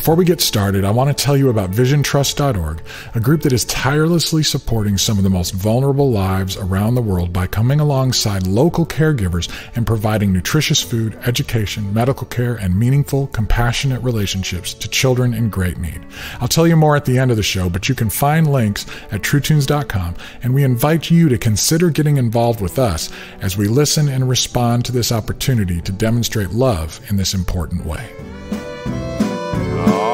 Before we get started, I want to tell you about visiontrust.org, a group that is tirelessly supporting some of the most vulnerable lives around the world by coming alongside local caregivers and providing nutritious food, education, medical care, and meaningful, compassionate relationships to children in great need. I'll tell you more at the end of the show, but you can find links at truetunes.com, and we invite you to consider getting involved with us as we listen and respond to this opportunity to demonstrate love in this important way.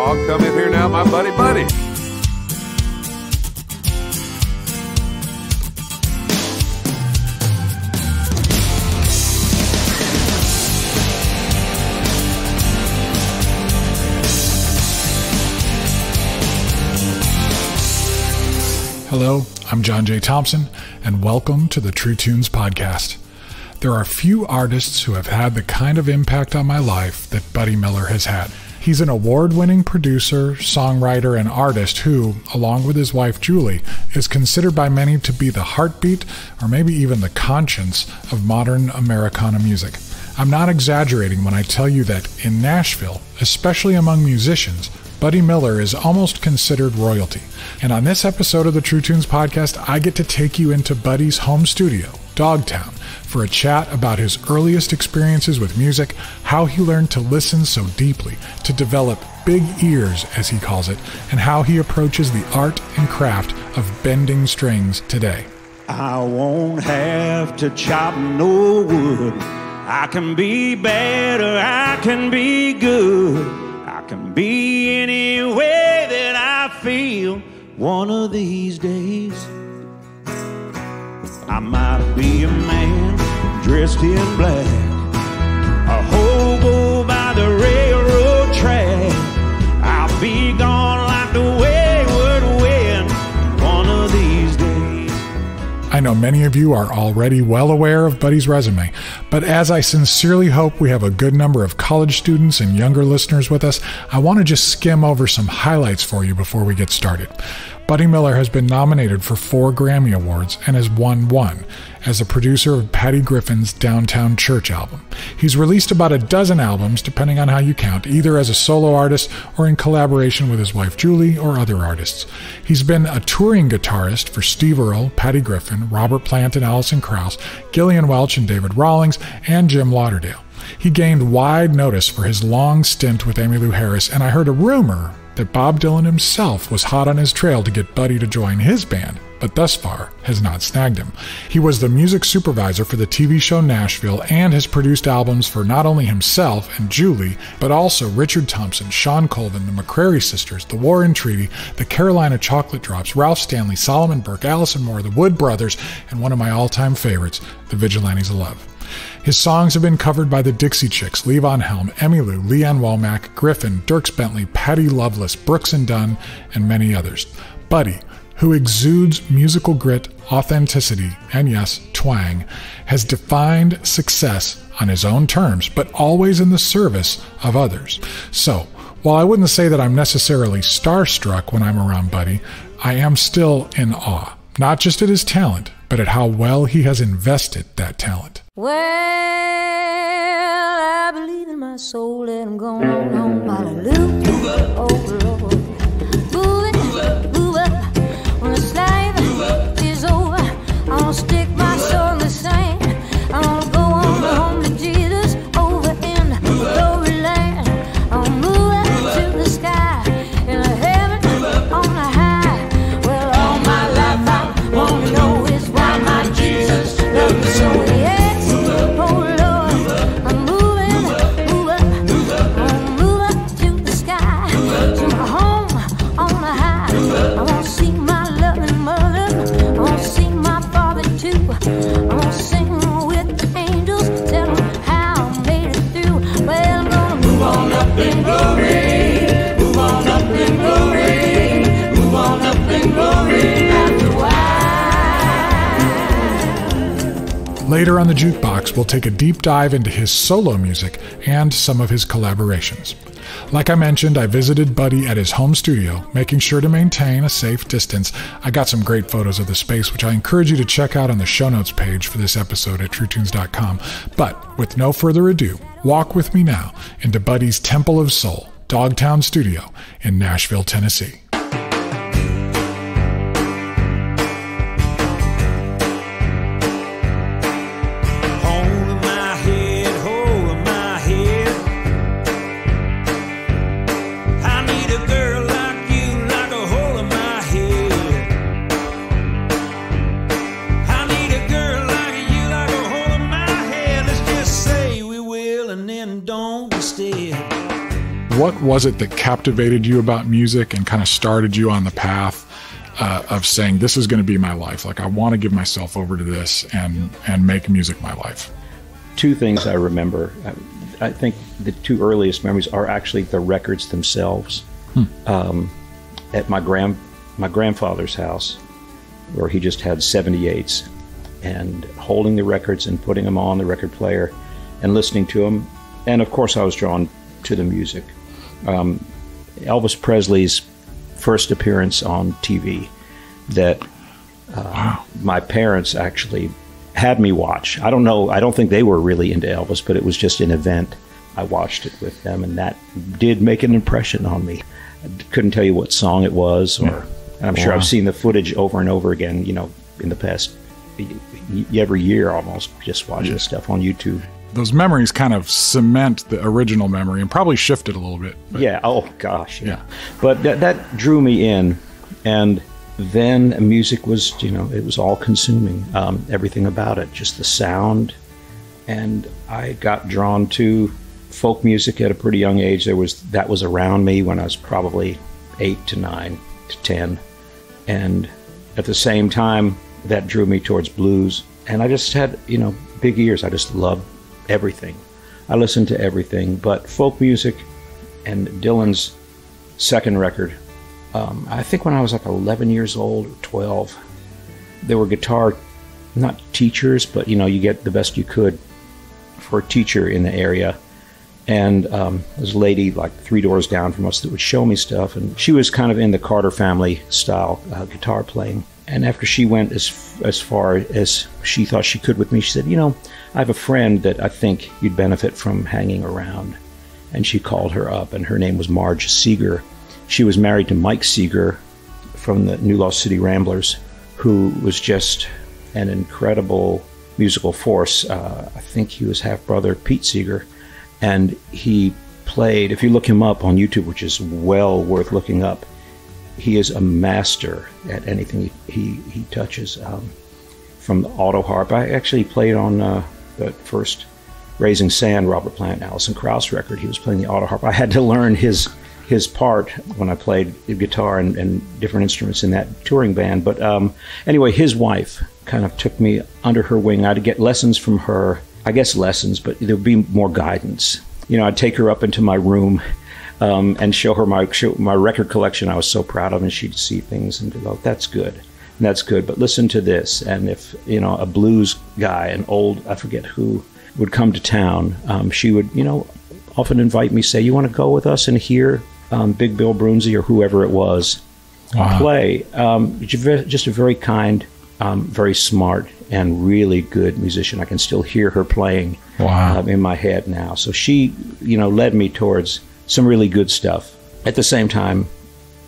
Oh, come in here now, my buddy. Hello, I'm John J. Thompson, and welcome to the True Tunes podcast. There are few artists who have had the kind of impact on my life that Buddy Miller has had. He's an award-winning producer, songwriter, and artist who, along with his wife Julie, is considered by many to be the heartbeat or maybe even the conscience of modern Americana music. I'm not exaggerating when I tell you that in Nashville, especially among musicians, Buddy Miller is almost considered royalty. And on this episode of the True Tunes podcast, I get to take you into Buddy's home studio, Dogtown, for a chat about his earliest experiences with music, how he learned to listen so deeply, to develop big ears, as he calls it, and how he approaches the art and craft of bending strings today. I won't have to chop no wood. I can be bad or I can be good. I can be any way that I feel. One of these days I might be a man dressed in black, a hobo by the railroad track. I'll be gone like the wayward wind one of these days. I know many of you are already well aware of Buddy's resume, but as I sincerely hope we have a good number of college students and younger listeners with us, I want to just skim over some highlights for you before we get started. Buddy Miller has been nominated for 4 Grammy Awards and has won 1 as a producer of Patty Griffin's Downtown Church album. He's released about a dozen albums, depending on how you count, either as a solo artist or in collaboration with his wife Julie or other artists. He's been a touring guitarist for Steve Earle, Patty Griffin, Robert Plant and Alison Krauss, Gillian Welch and David Rawlings, and Jim Lauderdale. He gained wide notice for his long stint with Emmylou Harris, and I heard a rumor that Bob Dylan himself was hot on his trail to get Buddy to join his band, but thus far has not snagged him. He was the music supervisor for the TV show Nashville and has produced albums for not only himself and Julie, but also Richard Thompson, Sean Colvin, the McCrary Sisters, the Warren Treaty, the Carolina Chocolate Drops, Ralph Stanley, Solomon Burke, Allison Moore, the Wood Brothers, and one of my all-time favorites, the Vigilantes of Love. His songs have been covered by the Dixie Chicks, Levon Helm, Emmylou, Leanne Womack, Griffin, Dierks Bentley, Patti Loveless, Brooks and Dunn, and many others. Buddy, who exudes musical grit, authenticity, and yes, twang, has defined success on his own terms, but always in the service of others. So, while I wouldn't say that I'm necessarily starstruck when I'm around Buddy, I am still in awe, not just at his talent, but at how well he has invested that talent. Well, I believe in my soul that I'm going home. Hallelujah. Oh, Lord. Move up. When the slave is over, I'm going to stick my soul in the sand. I'm going to go on home to Jesus over in the glory land. I'm going to move up to the sky in a heaven on the high. Well, all my life I want to know is why my Jesus loved me so. Yeah. Later on the Jukebox, we'll take a deep dive into his solo music and some of his collaborations. Like I mentioned, I visited Buddy at his home studio, making sure to maintain a safe distance. I got some great photos of the space, which I encourage you to check out on the show notes page for this episode at truetunes.com. But with no further ado, walk with me now into Buddy's Temple of Soul, Dogtown Studio in Nashville, Tennessee. What was it that captivated you about music and kind of started you on the path of saying, this is going to be my life? Like, I want to give myself over to this and make music my life. Two things I remember. I think the two earliest memories are actually the records themselves. At my grandfather's house, where he just had 78s, and holding the records and putting them on the record player and listening to them. And of course I was drawn to the music. Elvis Presley's first appearance on TV that my parents actually had me watch. I don't think they were really into Elvis, but it was just an event. I watched it with them, and that did make an impression on me. I couldn't tell you what song it was, and I'm sure I've seen the footage over and over again, in the past, every year almost, just watching stuff on YouTube. Those memories kind of cement the original memory and probably shift it a little bit. But. Yeah. Oh, gosh. Yeah. But that drew me in. And then music was, it was all consuming, everything about it, just the sound. And I got drawn to folk music at a pretty young age. That was around me when I was probably 8 to 9 to 10. And at the same time, that drew me towards blues. And I just had, big ears. I just loved everything. I listened to everything, but folk music and Dylan's second record, I think when I was like 11 years old, or 12, there were guitar, not teachers, but you get the best you could for a teacher in the area. And there's a lady like 3 doors down from us that would show me stuff, and she was kind of in the Carter family style guitar playing. And after she went as far as she thought she could with me, she said, I have a friend that I think you'd benefit from hanging around. And she called her up, and her name was Marge Seeger. She was married to Mike Seeger from the New Lost City Ramblers, who was just an incredible musical force. I think he was half-brother Pete Seeger. And he played, if you look him up on YouTube, which is well worth looking up, he is a master at anything he touches. From the auto harp, I actually played on the first Raising Sand, Robert Plant, Alison Krauss record. He was playing the auto harp. I had to learn his part when I played the guitar and different instruments in that touring band. But anyway, his wife kind of took me under her wing. I'd get lessons from her, I guess lessons, but there would be more guidance. I'd take her up into my room and show her my record collection I was so proud of, and she'd see things and go, that's good, but listen to this. And if, a blues guy, an old, I forget who, would come to town, she would, often invite me, say, you want to go with us and hear Big Bill Brunzi or whoever it was play. Just a very kind, very smart, and really good musician. I can still hear her playing in my head now. So she, led me towards some really good stuff. At the same time,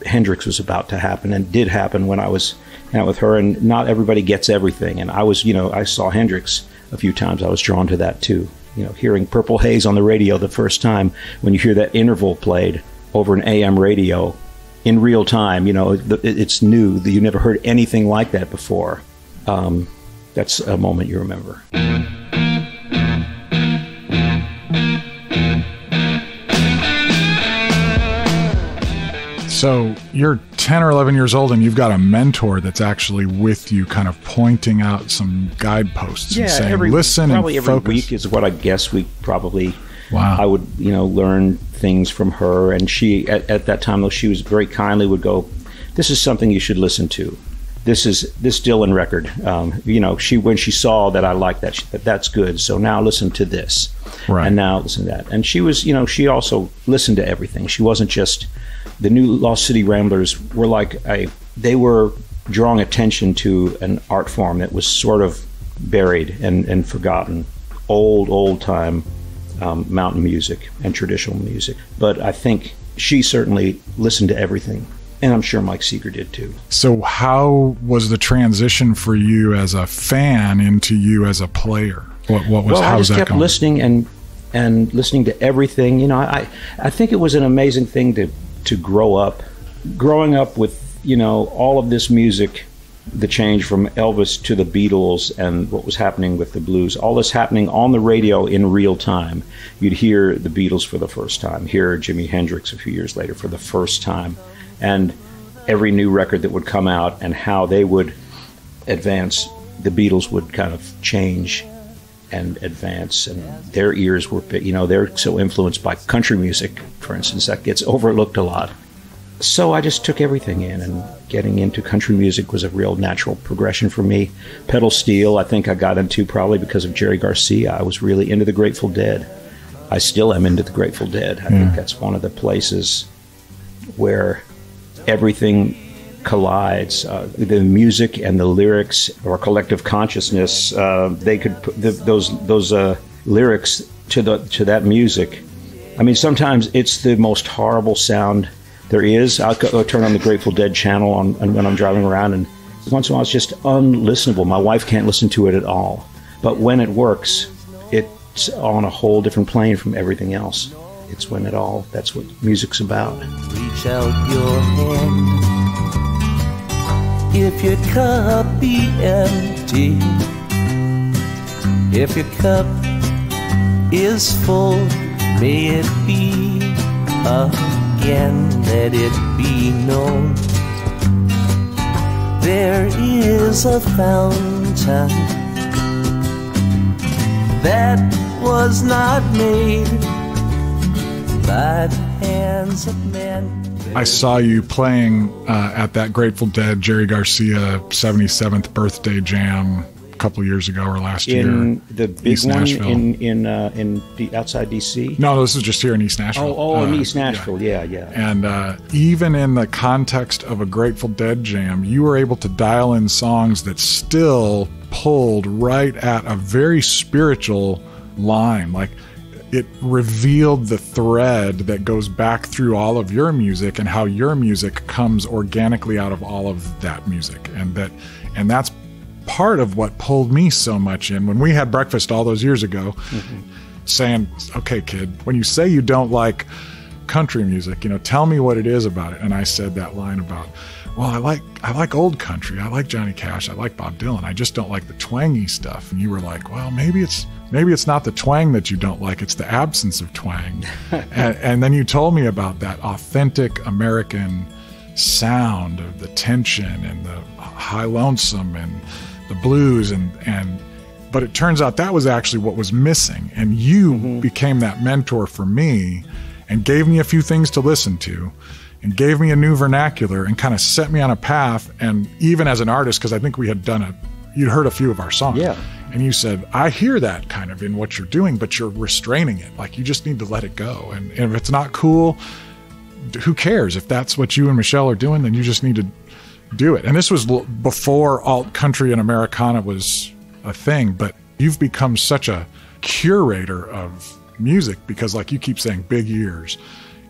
Hendrix was about to happen, and did happen when I was out with her, and not everybody gets everything. And I was, I saw Hendrix a few times. I was drawn to that too. Hearing Purple Haze on the radio the first time, when you hear that interval played over an AM radio in real time, it's new. You never heard anything like that before. That's a moment you remember. So you're 10 or 11 years old, and you've got a mentor that's actually with you, kind of pointing out some guideposts and saying, listen and focus. Probably every week is what I guess we probably, I would, learn things from her. And she, at that time, though, she was very kindly would go, this is something you should listen to. This Dylan record. When she saw that I liked that, she said, that's good. So now listen to this. Right. And now listen to that. And she was, she also listened to everything. She wasn't just, the New Lost City Ramblers were they were drawing attention to an art form that was sort of buried and forgotten. Old time mountain music and traditional music. But I think she certainly listened to everything. And I'm sure Mike Seeger did too. So how was the transition for you as a fan into you as a player? What was, well, how I was just that kept going? listening and listening to everything. You know, I think it was an amazing thing to grow up. Growing up with, you know, all of this music, the change from Elvis to the Beatles and what was happening with the blues, all this happening on the radio in real time. You'd hear the Beatles for the first time, hear Jimi Hendrix a few years later for the first time, and every new record that would come out and how they would advance, the Beatles would kind of change and advance, and their ears were, you know, they're so influenced by country music, for instance, that gets overlooked a lot. So I just took everything in, and getting into country music was a real natural progression for me. Pedal steel, I think I got into probably because of Jerry Garcia. I was really into the Grateful Dead. I still am into the Grateful Dead. I think that's one of the places where everything collides. The music and the lyrics, or collective consciousness, they could put those lyrics to that music. I mean, sometimes it's the most horrible sound there is. I'll turn on the Grateful Dead channel when I'm driving around, and once in a while it's just unlistenable. My wife can't listen to it at all. But when it works, it's on a whole different plane from everything else. It's when that's what music's about. Reach out your hand. If your cup be empty, if your cup is full, may it be again, let it be known. There is a fountain that was not made by the hands of men. I saw you playing at that Grateful Dead Jerry Garcia 77th birthday jam a couple of years ago or last year. In the big East one Nashville. in outside D.C.? No, this is just here in East Nashville. In East Nashville, yeah. And even in the context of a Grateful Dead jam, you were able to dial in songs that still pulled right at a very spiritual line. Like, it revealed the thread that goes back through all of your music and how your music comes organically out of all of that music. And that's part of what pulled me so much in. When we had breakfast all those years ago, saying, okay, kid, when you say you don't like country music, you know, tell me what it is about it. And I said that line about, well, I like old country. I like Johnny Cash. I like Bob Dylan. I just don't like the twangy stuff. And you were like, well, maybe it's not the twang that you don't like. It's the absence of twang. and then you told me about that authentic American sound of the tension and the high lonesome and the blues but it turns out that was actually what was missing. And you became that mentor for me and gave me a few things to listen to and gave me a new vernacular and kind of set me on a path. And even as an artist, because I think we had you'd heard a few of our songs. Yeah. And you said, I hear that kind of in what you're doing, but you're restraining it. Like, you just need to let it go. And if it's not cool, who cares? If that's what you and Michelle are doing, then you just need to do it. And this was before alt country and Americana was a thing, but you've become such a curator of music because, like you keep saying, big ears.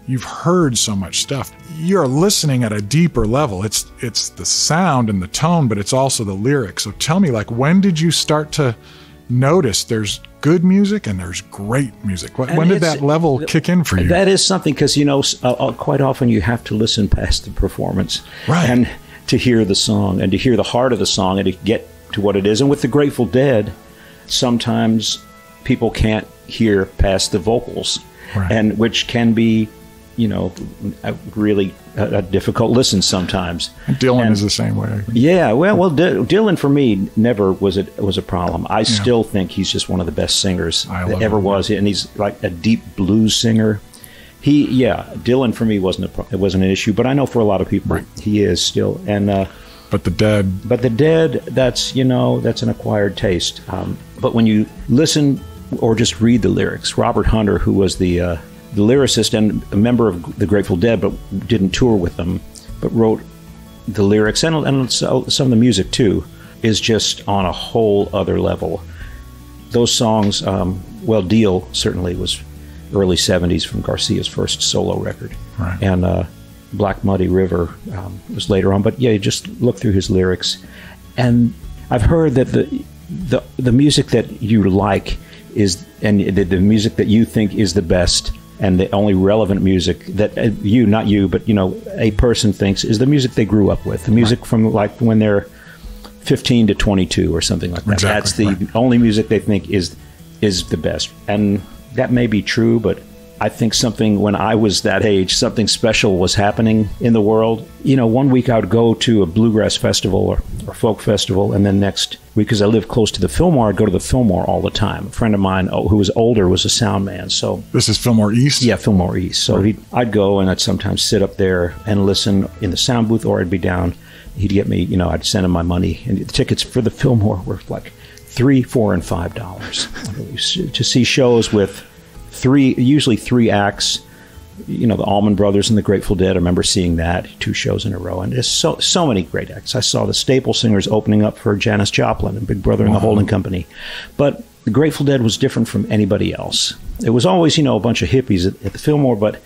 You've heard so much stuff. You're listening at a deeper level. It's the sound and the tone, but it's also the lyrics. So tell me, like, when did you start to notice there's good music and there's great music? When did that level kick in for you? That is something, because, you know, quite often you have to listen past the performance. Right. And to hear the song and to hear the heart of the song and to get to what it is. And with the Grateful Dead, sometimes people can't hear past the vocals, right, and which can be, you know, really a difficult listen sometimes. Dylan is the same way. Yeah, well, Dylan for me never was a problem. I still think he's just one of the best singers that ever was, and he's like a deep blues singer. Dylan for me wasn't an issue, but I know for a lot of people he is still. And but the Dead, that's an acquired taste. But when you listen or just read the lyrics, Robert Hunter, who was the lyricist and a member of the Grateful Dead, but didn't tour with them, but wrote the lyrics and some of the music too, is just on a whole other level. Those songs, Deal certainly was early 70s from Garcia's first solo record. Right. And Black Muddy River was later on. But yeah, you just look through his lyrics. And I've heard that the music that you like is, and the music that you think is the best, and the only relevant music that not you, but a person thinks is the music they grew up with, the music from like when they're 15 to 22 or something like that. Exactly, That's the only music they think is the best. And that may be true, but I think when I was that age, something special was happening in the world. One week I would go to a bluegrass festival or folk festival, and then next week, because I live close to the Fillmore, I'd go to the Fillmore all the time. A friend of mine who was older was a sound man. So this is Fillmore East? Yeah, Fillmore East. So I'd go, and I'd sometimes sit up there and listen in the sound booth, or I'd be down. He'd get me, I'd send him my money. And the tickets for the Fillmore were like $3, $4, and $5 to see shows with usually three acts. The Allman Brothers and the Grateful Dead. I remember seeing that 2 shows in a row, and there's so many great acts. I saw the Staple Singers opening up for Janis Joplin and Big Brother and the Holding Company. But the Grateful Dead was different from anybody else. It was always, a bunch of hippies at the Fillmore, but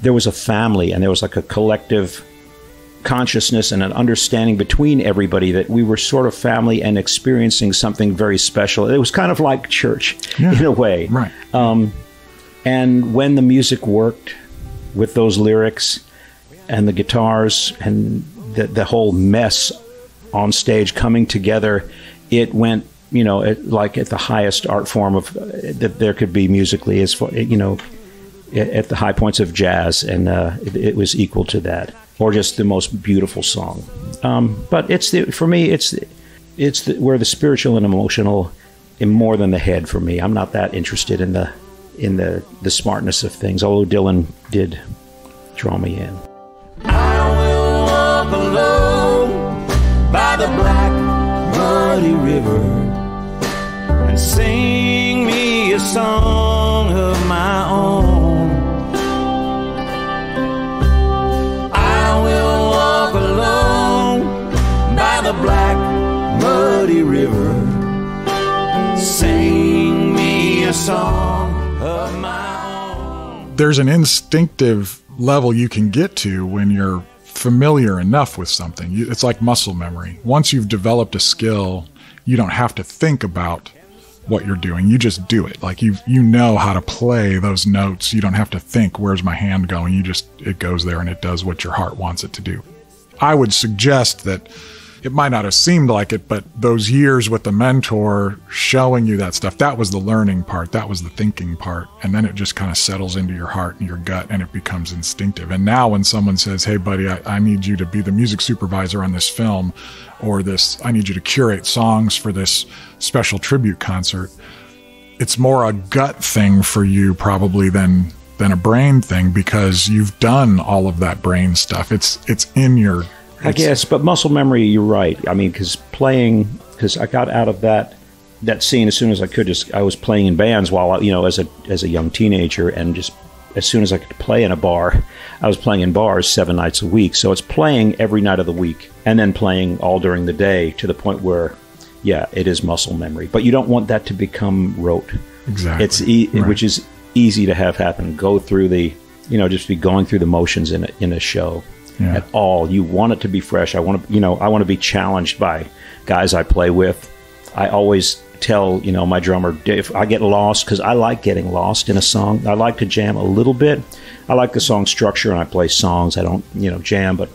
there was a family, and there was like a collective consciousness and an understanding between everybody that we were sort of family and experiencing something very special. It was kind of like church in a way. Right. And when the music worked with those lyrics and the guitars and the whole mess on stage coming together, it went, like at the highest art form of that there could be musically, as far, at the high points of jazz, and it was equal to that, or just the most beautiful song. But for me, it's where the spiritual and emotional, and more than the head for me. I'm not that interested in the smartness of things, although Dylan did draw me in. I will walk alone by the black muddy river and sing me a song of my own. I will walk alone by the black muddy river, sing me a song of my own. There's an instinctive level you can get to when you're familiar enough with something. It's like muscle memory. Once you've developed a skill, you don't have to think about what you're doing. You just do it. Like you know how to play those notes. You don't have to think, where's my hand going? It goes there and it does what your heart wants it to do. I would suggest that it might not have seemed like it, but those years with the mentor showing you that stuff, that was the learning part. That was the thinking part. And then it just kind of settles into your heart and your gut, and it becomes instinctive. And now when someone says, hey, buddy, I need you to be the music supervisor on this film, or I need you to curate songs for this special tribute concert, it's more a gut thing for you probably than a brain thing, because you've done all of that brain stuff. It's in your... I guess, but muscle memory, you're right. I mean, because I got out of that scene as soon as I could. I was playing in bands while, as a young teenager, and just as soon as I could play in a bar, I was playing in bars 7 nights a week. So it's playing every night of the week and then playing all during the day, to the point where, yeah, it is muscle memory. But you don't want that to become rote. Exactly. Which is easy to have happen. Go through just be going through the motions in a show. Yeah. At all. You want it to be fresh. I want to be challenged by guys I play with. I always tell, my drummer, if I get lost, because I like getting lost in a song. I like to jam a little bit. I like the song structure, and I play songs. I don't, jam, but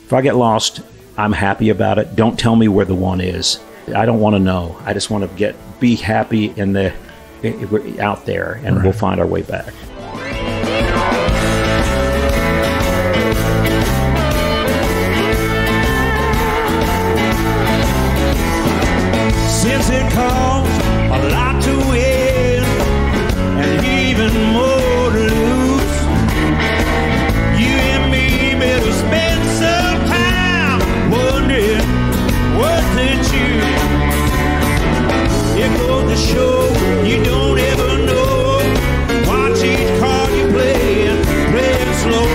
if I get lost, I'm happy about it. Don't tell me where the one is. I don't want to know. I just want to be happy out there, and we'll find our way back. Since it costs a lot to win and even more to lose, you and me better spend some time wondering what to choose. It goes to show you don't ever know. Watch each card you play and play it slow.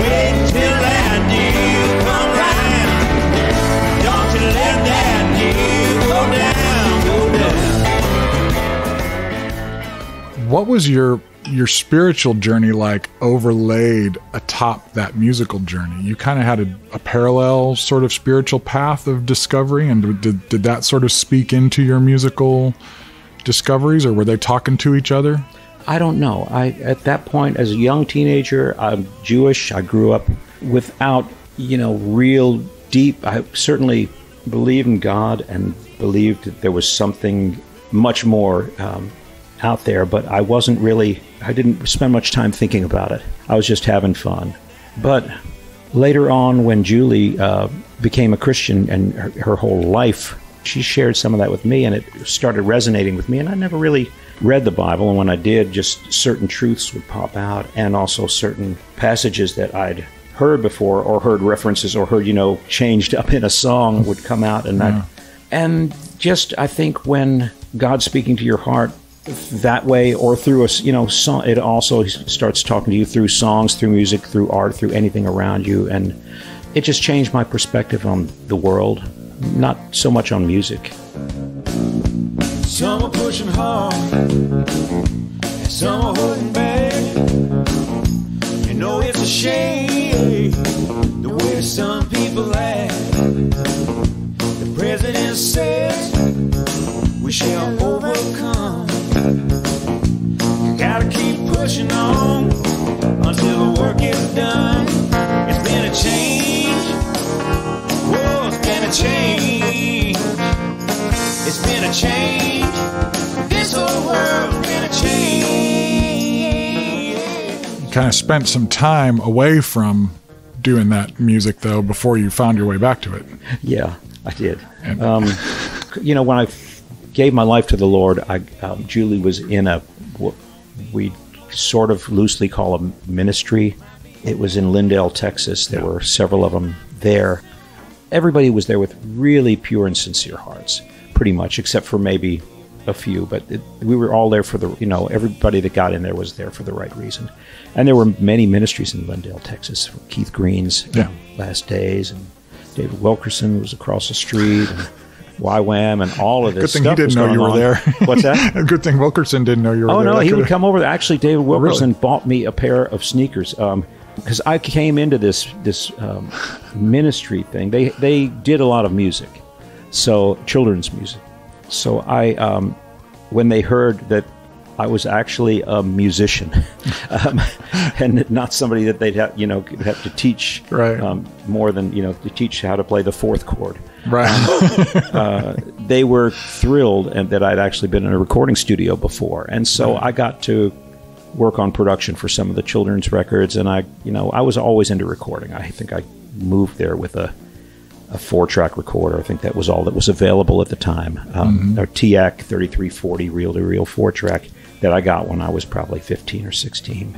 Wait till that deal come round. Don't you let that deal go down. What was your spiritual journey like overlaid atop that musical journey? You kind of had a parallel sort of spiritual path of discovery, and did that sort of speak into your musical discoveries, or were they talking to each other? I don't know. At that point, as a young teenager, I'm Jewish. I grew up without, real deep. I certainly believed in God and believed that there was something much more out there, but I didn't spend much time thinking about it. I was just having fun. But later on, when Julie became a Christian and her whole life, she shared some of that with me, and it started resonating with me, and I never really read the Bible, and when I did, just certain truths would pop out, and also certain passages that I'd heard before, or heard references, or heard, changed up in a song would come out, and I think when God's speaking to your heart that way, or through a song, it also starts talking to you through songs, through music, through art, through anything around you, and it just changed my perspective on the world, not so much on music. Some are pushing hard, and some are holding back. It's a shame the way some people act. The president says we shall overcome. You gotta keep pushing on until the work is done. It's been a change. Whoa, it's been a change. It's been a change. This whole world's been a change. You kind of spent some time away from doing that music, though, before you found your way back to it. Yeah, I did. And, when I gave my life to the Lord, Julie was in what we sort of loosely call a ministry. It was in Lauderdale, Texas. There were several of them there. Everybody was there with really pure and sincere hearts, pretty much, except for maybe a few. But we were all there for everybody that got in there was there for the right reason. And there were many ministries in Lauderdale, Texas. Keith Green's Last Days, and David Wilkerson was across the street, and YWAM, and all of this. Good thing he didn't know you were there. What's that? Good thing Wilkerson didn't know you were there. Oh, no, he would come over. Actually, David Wilkerson bought me a pair of sneakers because I came into this ministry thing. They did a lot of music, so children's music. So I, when they heard that I was actually a musician, and not somebody that they'd have to teach more than to teach how to play the fourth chord. Right. They were thrilled and that I'd actually been in a recording studio before, and so I got to work on production for some of the children's records. And I was always into recording. I think I moved there with a 4-track recorder. I think that was all that was available at the time. Our TAC 3340 reel-to-reel 4-track that I got when I was probably 15 or 16.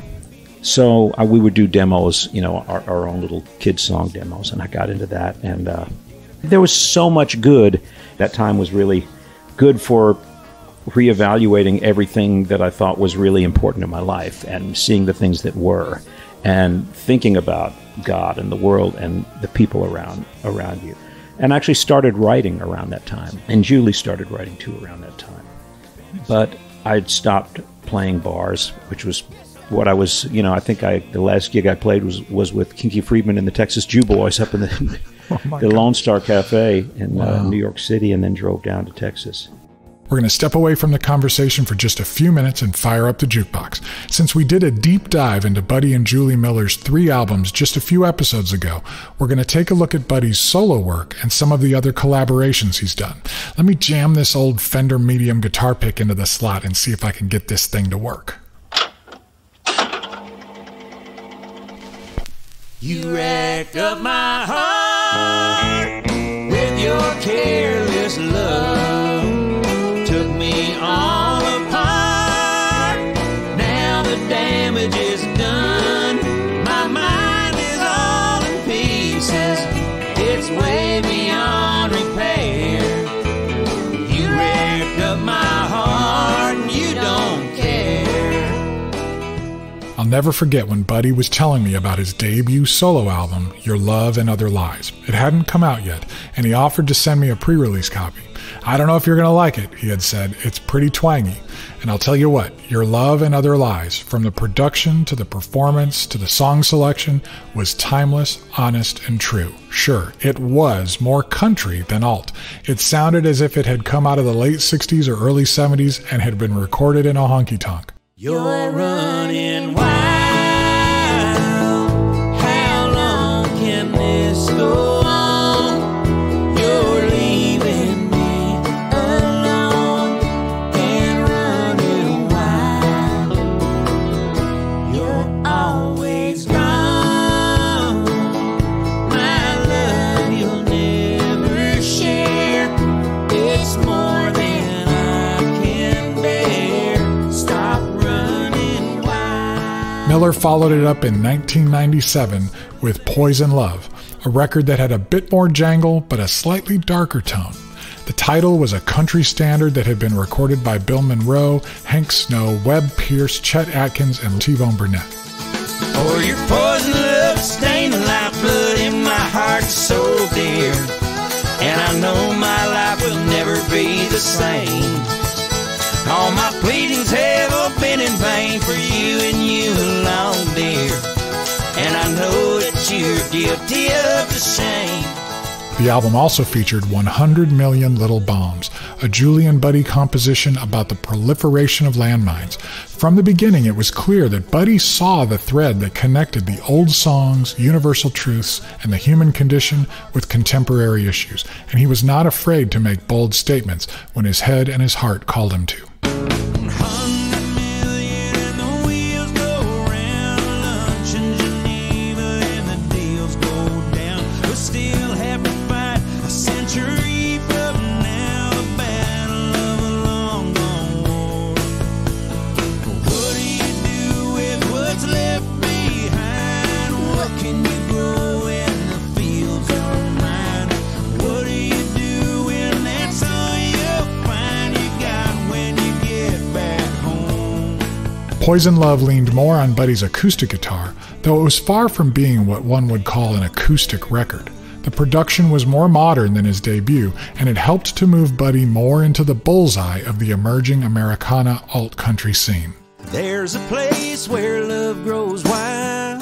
So we would do demos, our own little kid song demos, and I got into that. And there was so much good. That time was really good for reevaluating everything that I thought was really important in my life, and seeing the things that were, and thinking about God and the world and the people around you. And I actually started writing around that time. And Julie started writing too around that time. But I'd stopped playing bars, which was what I was, I think the last gig I played was with Kinky Friedman and the Texas Jew Boys up in the Lone Star Cafe in New York City, and then drove down to Texas. We're going to step away from the conversation for just a few minutes and fire up the jukebox. Since we did a deep dive into Buddy and Julie Miller's 3 albums just a few episodes ago, we're going to take a look at Buddy's solo work and some of the other collaborations he's done. Let me jam this old Fender medium guitar pick into the slot and see if I can get this thing to work. You wrecked up my heart with your careless love. Took me all apart. Now the damage is done. My mind is all in pieces. It's way beyond repair. You wrecked up my heart and you don't care. I'll never forget when Buddy was telling me about his debut solo album, Your Love and Other Lies. It hadn't come out yet, and he offered to send me a pre-release copy. I don't know if you're going to like it, he had said. It's pretty twangy. And I'll tell you what, Your Love and Other Lies, from the production to the performance to the song selection, was timeless, honest, and true. Sure, it was more country than alt. It sounded as if it had come out of the late 60s or early 70s and had been recorded in a honky-tonk. You're running wild. How long can this go on? You're leaving me alone and running wild. You're always gone. My love you'll never share. It's more than I can bear. Stop running wild. Miller followed it up in 1997 with Poison Love, a record that had a bit more jangle but a slightly darker tone. The title was a country standard that had been recorded by Bill Monroe, Hank Snow, Webb Pierce, Chet Atkins, and T-Bone Burnett. Or your poison love stained the lifeblood in my heart so dear. And I know my life will never be the same. All my pleadings have all been in vain for you and you alone, dear. And I know that you're guilty of the shame. The album also featured 100 Million Little Bombs, a Julie and Buddy composition about the proliferation of landmines. From the beginning, it was clear that Buddy saw the thread that connected the old songs, universal truths, and the human condition with contemporary issues, and he was not afraid to make bold statements when his head and his heart called him to. 100 million and the wheels go round. Lunch in Geneva and the deals go down. We'll still have to fight a century from now. The battle of a long gone war. What do you do with what's left behind? What can you grow in the fields of mine? What do you do when that's all you'll find you got when you get back home? Poison Love leaned more on Buddy's acoustic guitar, though it was far from being what one would call an acoustic record. The production was more modern than his debut, and it helped to move Buddy more into the bullseye of the emerging Americana alt-country scene. There's a place where love grows wild,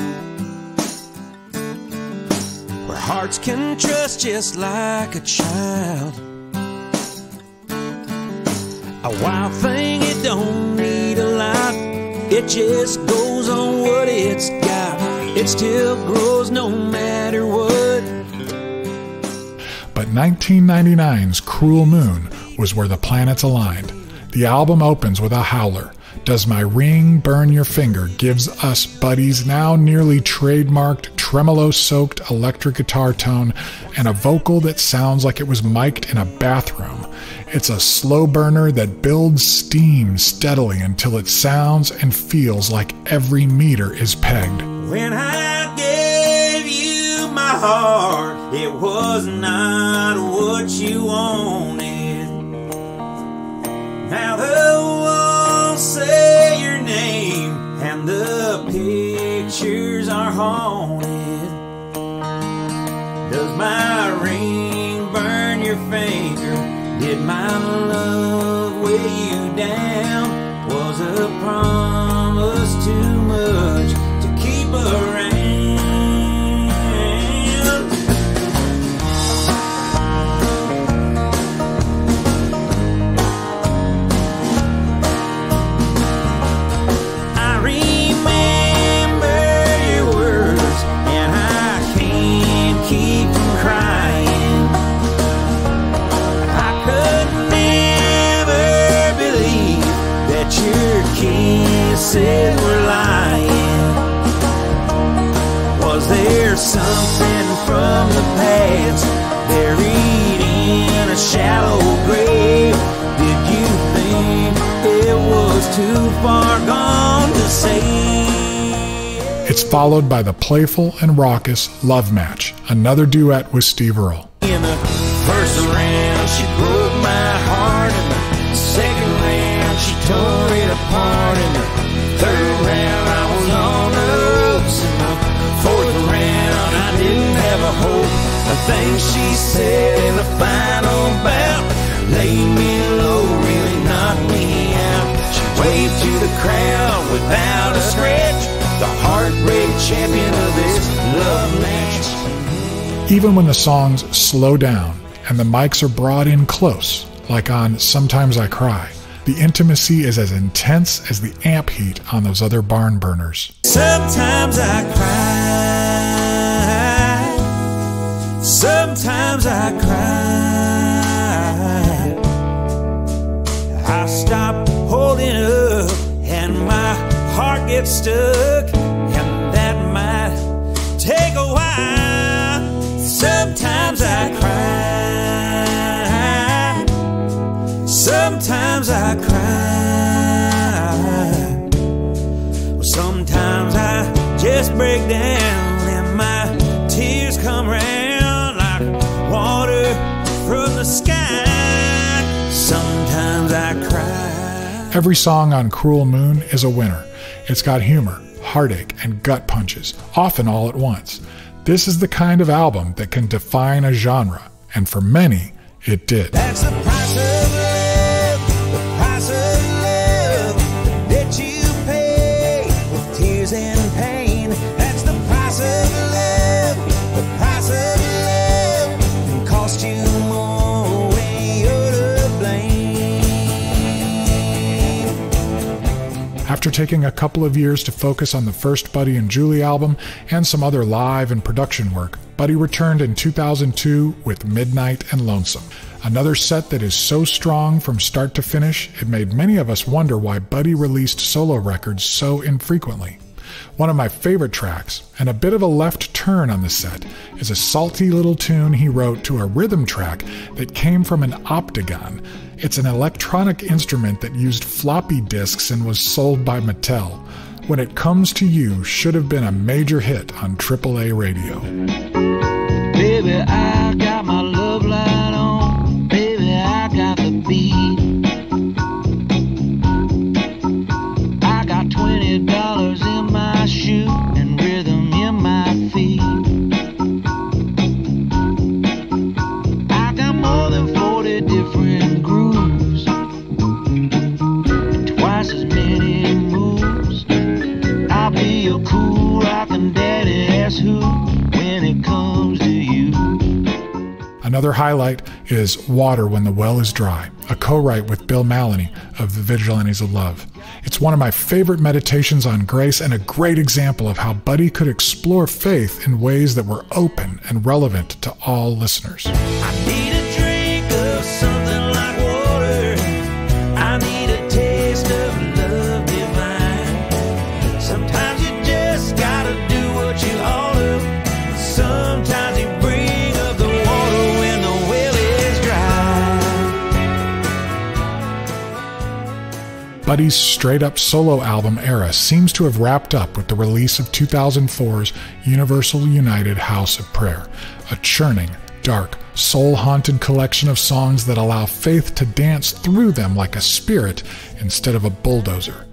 where hearts can trust just like a child. A wild thing, it don't need a lot. It just goes on what it's got. It still grows no matter what. But 1999's Cruel Moon was where the planets aligned. The album opens with a howler. Does My Ring Burn Your Finger gives us Buddy's now nearly trademarked tremolo-soaked electric guitar tone and a vocal that sounds like it was mic'd in a bathroom. It's a slow burner that builds steam steadily until it sounds and feels like every meter is pegged. When I gave you my heart, it was not what you wanted. Now the walls say your name and the pictures are haunted. Does my ring burn your finger? Did my love weigh you down? Was a promise too much to keep around? I remember your words and I can't keep from crying. I could never believe that your kisses were lying. Was there something from the past buried in a shallow grave? Did you think it was too far gone to say? It's followed by the playful and raucous Love Match, another duet with Steve Earle. In the first round, she broke my heart. In the second round, she tore it apart. In the third round, I was on things she said in the final bout. Laid me low, really knocked me out. She waved to the crowd without a scratch. The heartbreak champion of this love match. Even when the songs slow down and the mics are brought in close, like on Sometimes I Cry, the intimacy is as intense as the amp heat on those other barn burners. Sometimes I cry. Sometimes I cry. I stop holding up and my heart gets stuck, and that might take a while. Sometimes I cry. Sometimes I cry. Sometimes I just break down and my tears come round like water from the sky. Sometimes I cry. Every song on Cruel Moon is a winner. It's got humor, heartache, and gut punches, often all at once. This is the kind of album that can define a genre, and for many, it did. That's the price of love, the price of love, the debt you pay with tears and pain. That's the price of love, the price of love, can cost you more when you're to blame. After taking a couple of years to focus on the first Buddy and Julie album and some other live and production work, Buddy returned in 2002 with Midnight and Lonesome, another set that is so strong from start to finish it made many of us wonder why Buddy released solo records so infrequently. One of my favorite tracks, and a bit of a left turn on the set, is a salty little tune he wrote to a rhythm track that came from an Optigon. It's an electronic instrument that used floppy disks and was sold by Mattel. When It Comes to You should have been a major hit on AAA radio. Baby, I got my love light on. Baby, I got the beat. I got $20 in my shoe and rhythm in my feet. I got more than 40 different grooves, twice as many moves. I'll be your cool rockin' daddy ass who when it comes to you. Another highlight is Water When the Well is Dry, a co-write with Bill Maloney of the Vigilantes of Love. It's one of my favorite meditations on grace and a great example of how Buddy could explore faith in ways that were open and relevant to all listeners. I need a drink of something like water. I need a taste of love divine. Sometimes you just gotta do what you ought to. Sometimes you bring up the water when the well is dry. Buddy's straight-up solo album era seems to have wrapped up with the release of 2004's Universal United House of Prayer, a churning, dark, soul-haunted collection of songs that allow faith to dance through them like a spirit instead of a bulldozer.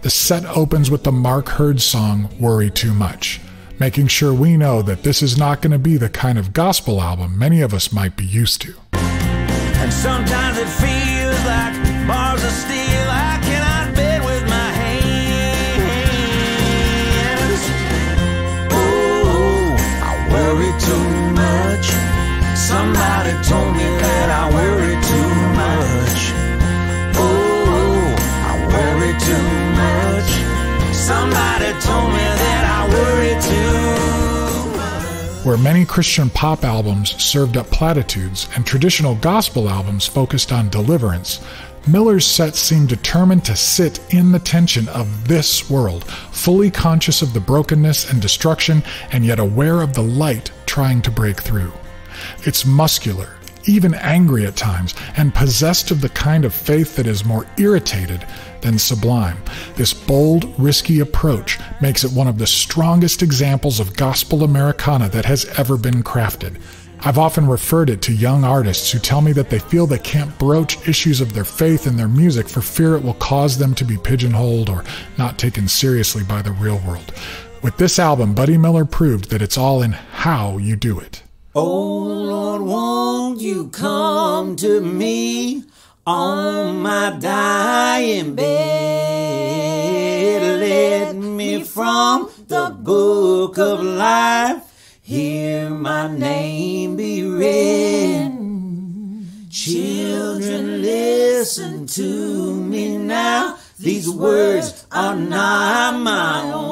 The set opens with the Mark Hurd song Worry Too Much, making sure we know that this is not going to be the kind of gospel album many of us might be used to. And sometimes it feels like bars of steel I cannot bend with my hands. Oh, I worry too much. Somebody told me that I worry too much. Oh, I worry too much. Somebody told me that I worry too much. Where many Christian pop albums served up platitudes and traditional gospel albums focused on deliverance, Miller's set seemed determined to sit in the tension of this world, fully conscious of the brokenness and destruction, and yet aware of the light trying to break through. It's muscular, even angry at times, and possessed of the kind of faith that is more irritated than sublime. This bold, risky approach makes it one of the strongest examples of gospel Americana that has ever been crafted. I've often referred it to young artists who tell me that they feel they can't broach issues of their faith in their music for fear it will cause them to be pigeonholed or not taken seriously by the real world. With this album, Buddy Miller proved that it's all in how you do it. Oh Lord, won't you come to me on my dying bed? Let me from the book of life hear my name be read. Children, listen to me now. These words are not my own.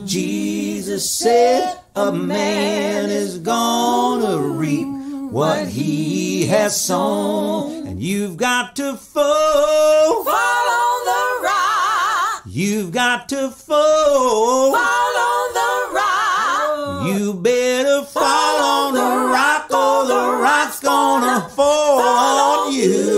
Jesus said a man is gonna reap what he has sown. And you've got to fall on the rock. You've got to fall on the rock. You better fall on the rock, or the rock's gonna fall on you.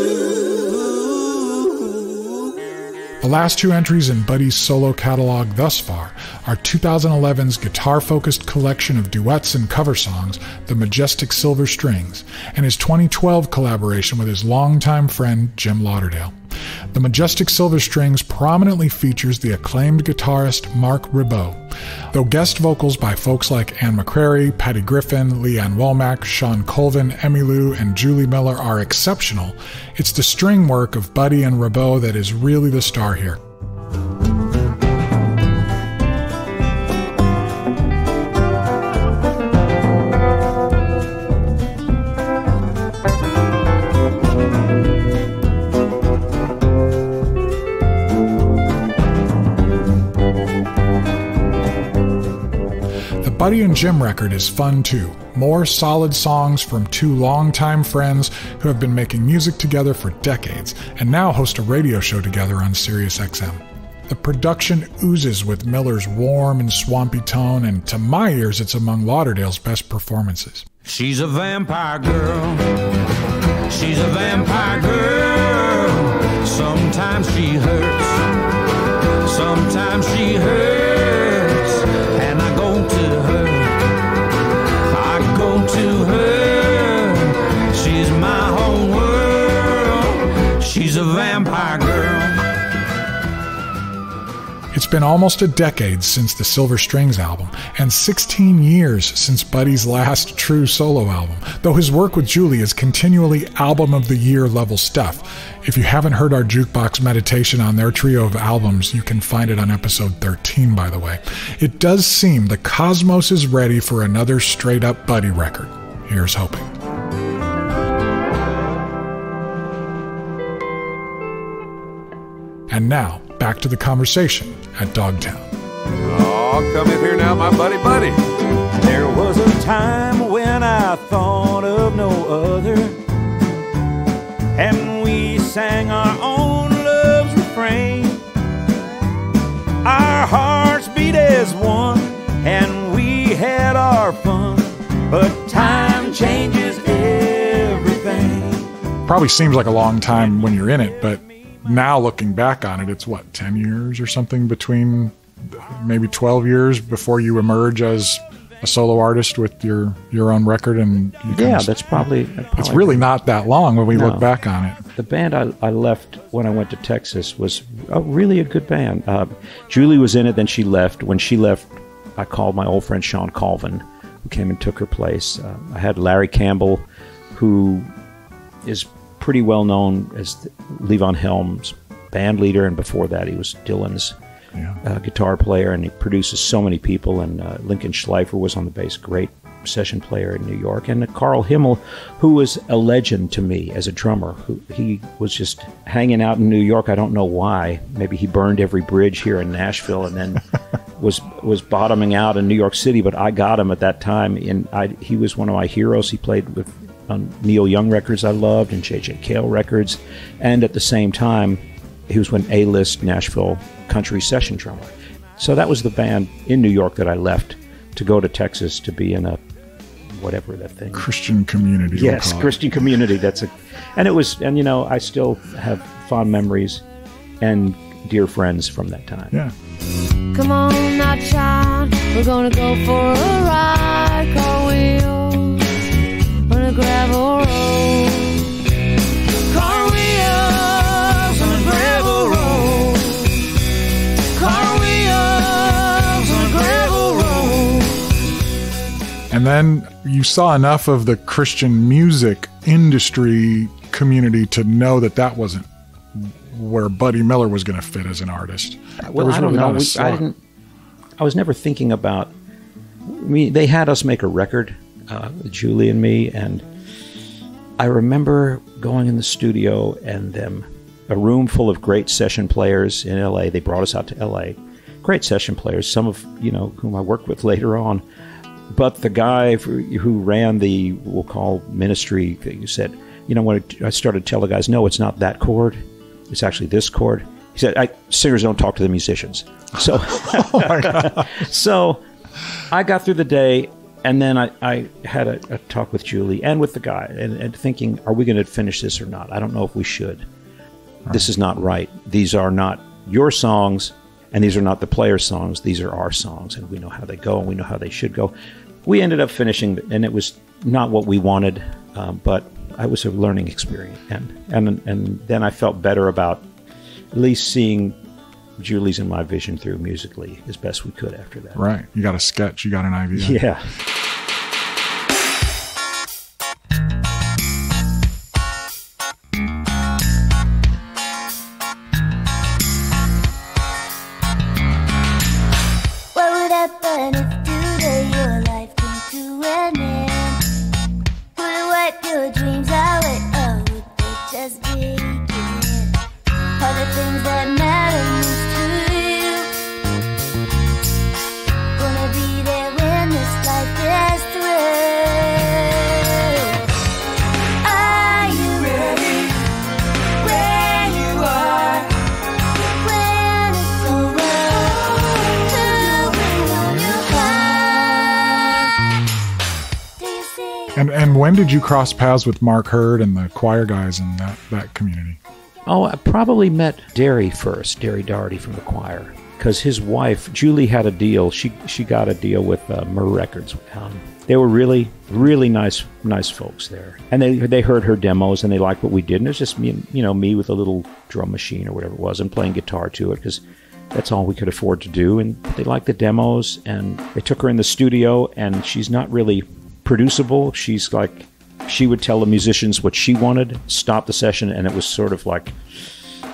The last two entries in Buddy's solo catalog thus far are 2011's guitar-focused collection of duets and cover songs, The Majestic Silver Strings, and his 2012 collaboration with his longtime friend Jim Lauderdale. The Majestic Silver Strings prominently features the acclaimed guitarist Mark Ribot. Though guest vocals by folks like Anne McCrary, Patty Griffin, Leanne Womack, Sean Colvin, Emmylou, and Julie Miller are exceptional, it's the string work of Buddy and Ribot that is really the star here. Buddy and Jim record is fun too. More solid songs from two longtime friends who have been making music together for decades and now host a radio show together on Sirius XM. The production oozes with Miller's warm and swampy tone, and to my ears it's among Lauderdale's best performances. She's a vampire girl. She's a vampire girl. Sometimes she hurts. Sometimes she hurts. And I go to her. I go to her. She's my whole world. She's a vampire girl. It's been almost a decade since the Silver Strings album, and 16 years since Buddy's last true solo album, though his work with Julie is continually album of the year level stuff. If you haven't heard our Jukebox meditation on their trio of albums, you can find it on episode 13, by the way. It does seem the cosmos is ready for another straight-up Buddy record. Here's hoping. And now, back to the conversation at Dogtown. Oh, come in here now, my buddy. There was a time when I thought of no other, and we sang our own love's refrain. Our hearts beat as one, and we had our fun, but time changes everything. Probably seems like a long time when you're in it, but now looking back on it, it's what, 10 years or something, between maybe 12 years before you emerge as a solo artist with your own record. And that's probably it's really not that long when we look back on it. The band I left when I went to Texas was really a good band. Julie was in it, then she left. When she left, I called my old friend Sean Colvin, who came and took her place. I had Larry Campbell, who is pretty well known as Levon Helm's band leader, and before that he was Dylan's guitar player, and he produces so many people. And Lincoln Schleifer was on the bass, great session player in New York, and Carl Himmel, who was a legend to me as a drummer. He was just hanging out in New York. I don't know why. Maybe he burned every bridge here in Nashville, and then was bottoming out in New York City. But I got him at that time, and he was one of my heroes. He played with on Neil Young records I loved, and J.J. Cale records, and at the same time he was an A-list Nashville country session drummer. So that was the band in New York that I left to go to Texas to be in a whatever that thing, Christian community. Yes, Christian community. And I still have fond memories and dear friends from that time. Yeah. Come on now, child, we're gonna go for a ride. Car wheels on a gravel road. Car wheels on a gravel road. Car wheels on a gravel road. And And then you saw enough of the Christian music industry community to know that that wasn't where Buddy Miller was going to fit as an artist. Well, I don't know. I was never thinking about. I mean, they had us make a record, Julie and me, and I remember going in the studio and them, a room full of great session players in L.A. They brought us out to L.A. Great session players, some of whom I worked with later on. But the guy who ran the, we'll call ministry, he said, when I started to tell the guys, no, it's not that chord. It's actually this chord. He said, singers don't talk to the musicians. So, Oh my God. So I got through the day, and then I had a talk with Julie and with the guy, and thinking, are we going to finish this or not? I don't know if we should. Right. This is not right. These are not your songs, and these are not the player's songs. These are our songs, and we know how they go, and we know how they should go. We ended up finishing, and it was not what we wanted, but it was a learning experience. And then I felt better about at least seeing Julie's and my vision through musically as best we could after that. Right. You got a sketch. You got an idea. Yeah. What would happen if today your life came to an end? Would it wipe your dreams away, or would they just begin? All the things that matter most to you, gonna be there when this life is through. Are you ready? Where you are, when it's over, to bring on your heart. Do you see? And when did you cross paths with Mark Hurd and the choir guys in that community? Oh, I probably met Derry first, Derry Doherty from the choir, because his wife, Julie, had a deal. She got a deal with Myrrh Records. They were really, really nice folks there. And they heard her demos, and they liked what we did. And it was just me with a little drum machine or whatever it was, and playing guitar to it, because that's all we could afford to do. And they liked the demos, and they took her in the studio, and she's not really producible. She's like... She would tell the musicians what she wanted, stop the session, and it was sort of like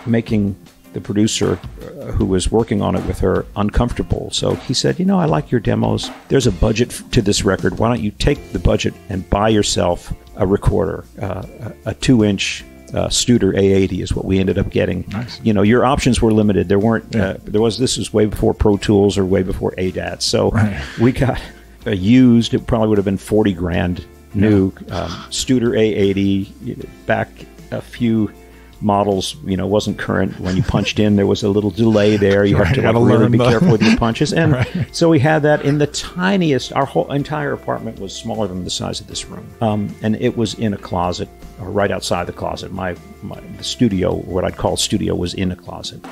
making the producer who was working on it with her uncomfortable. So he said, I like your demos. There's a budget to this record. Why don't you take the budget and buy yourself a recorder, a 2-inch Studer A80 is what we ended up getting. Nice. Your options were limited. There weren't. This was way before Pro Tools or way before ADAT. So we got a used. It probably would have been $40,000. New Studer A80, back a few models, wasn't current. When you punched in, there was a little delay there. You have to really be careful with your punches. And so we had that in the tiniest, our whole entire apartment was smaller than the size of this room. And it was in a closet, or right outside the closet. The studio, what I'd call studio, was in a closet.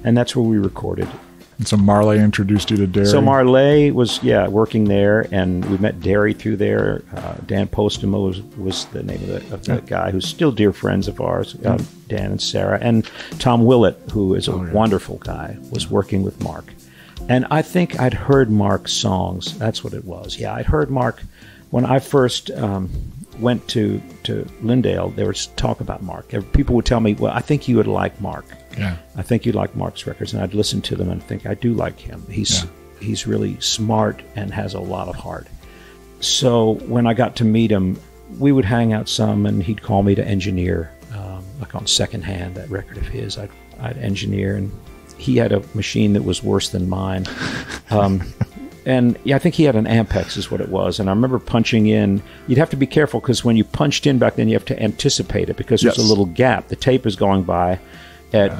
And that's where we recorded. And so Marley introduced you to Derry. So Marley was, working there, and we met Derry through there. Dan Postema was the name of the guy, who's still dear friends of ours, Dan and Sarah. And Tom Willett, who is a wonderful guy, was working with Mark. And I think I'd heard Mark's songs. That's what it was. Yeah, I'd heard Mark. When I first went to Lauderdale, there was talk about Mark. People would tell me, well, I think you would like Mark. Yeah, I think you like Mark's records, and I'd listen to them and think, I do like him. He's really smart and has a lot of heart. So when I got to meet him, we would hang out some, and he'd call me to engineer, like on Secondhand, that record of his. I'd engineer, and he had a machine that was worse than mine. And I think he had an Ampex is what it was. And I remember punching in. You'd have to be careful, because when you punched in back then, you have to anticipate it, because there's a little gap. The tape is going by at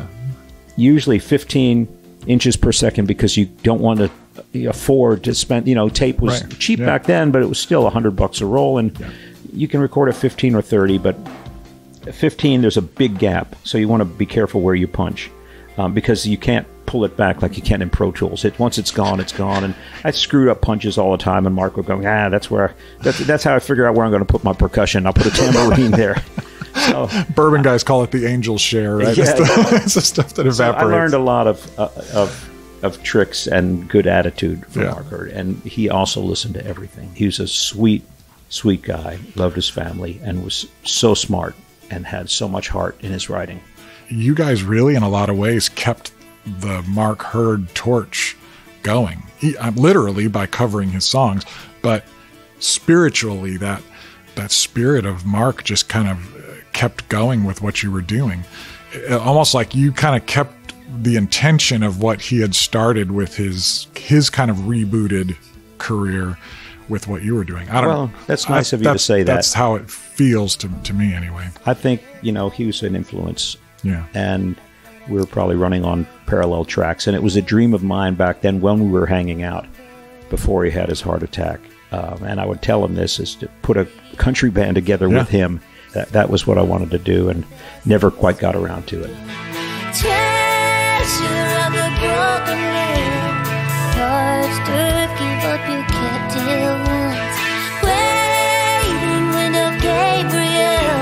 usually 15 inches per second, because you don't want to afford to spend, tape was cheap back then, but it was still $100 a roll, and you can record at 15 or 30, but at 15 there's a big gap, so you want to be careful where you punch, because you can't pull it back like you can in Pro Tools. Once it's gone, it's gone. And I screwed up punches all the time, and Mark would go, that's how I figure out where I'm going to put my percussion. I'll put a tambourine there. So, bourbon guys call it the angel share, right? Yeah, it's the stuff that evaporates. I learned a lot of of tricks and good attitude for Mark Hurd. And he also listened to everything. He was a sweet, sweet guy, loved his family, and was so smart and had so much heart in his writing. You guys really, in a lot of ways, kept the Mark Hurd torch going, literally by covering his songs, but spiritually, that spirit of Mark just kind of kept going with what you were doing. Almost like you kind of kept the intention of what he had started with his kind of rebooted career with what you were doing. I don't know. That's nice of you to say that. That's how it feels to me anyway. I think, he was an influence. Yeah. And we were probably running on parallel tracks. And it was a dream of mine back then when we were hanging out before he had his heart attack. And I would tell him this, is to put a country band together with him. That was what I wanted to do, and never quite got around to it. Treasure of a broken land, parched earth, give up your captive ones. Waiting wind of Gabriel,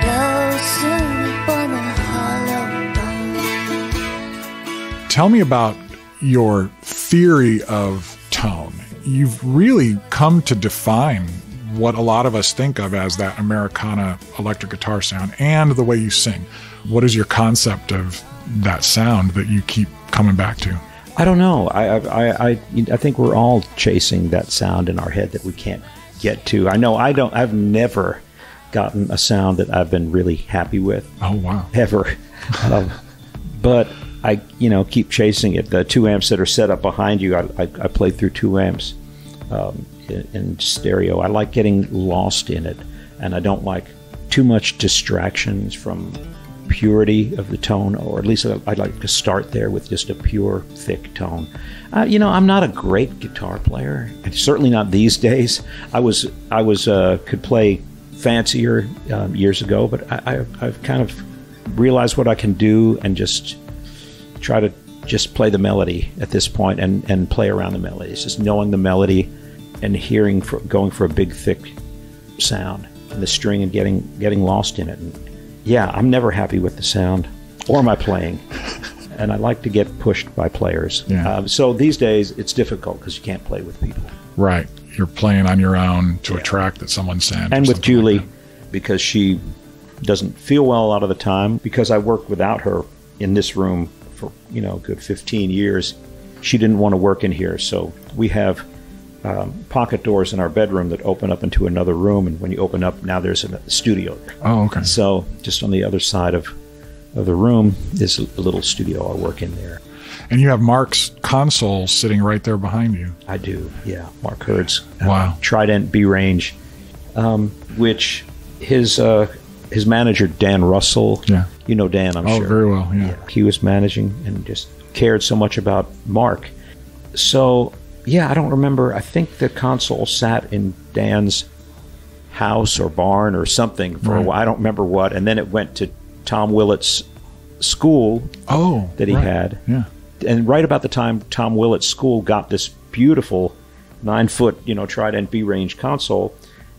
blow soon upon the hollow bone. Tell me about your theory of tone. You've really come to define what a lot of us think of as that Americana electric guitar sound and the way you sing. What is your concept of that sound that you keep coming back to? I don't know. I think we're all chasing that sound in our head that we can't get to. I've never gotten a sound that I've been really happy with. Oh, wow. Ever. But I keep chasing it. The 2 amps that are set up behind you, I played through 2 amps in stereo. I like getting lost in it, and I don't like too much distractions from purity of the tone, or at least I'd like to start there with just a pure, thick tone. I'm not a great guitar player, certainly not these days. I was could play fancier years ago, but I've kind of realized what I can do and just try to just play the melody at this point and play around the melody. It's just knowing the melody and going for a big, thick sound and the string and getting lost in it. And I'm never happy with the sound or my playing. And I like to get pushed by players. Yeah. So these days it's difficult because you can't play with people. Right. You're playing on your own to a track that someone sent. And with Julie, because she doesn't feel well a lot of the time, because I worked without her in this room for, a good 15 years. She didn't want to work in here. So we have pocket doors in our bedroom that open up into another room. And when you open up, now there's a studio there. Oh, okay. So just on the other side of the room is a little studio. I work in there. And you have Mark's console sitting right there behind you. I do, yeah. Mark Hurd's Trident B range, which his manager, Dan Russell, you know Dan, I'm sure. Oh, very well, yeah. He was managing and just cared so much about Mark. So, I don't remember. I think the console sat in Dan's house or barn or something for a while. I don't remember what. And then it went to Tom Willett's school that he had. Yeah. And right about the time Tom Willett's school got this beautiful 9-foot, Trident B range console,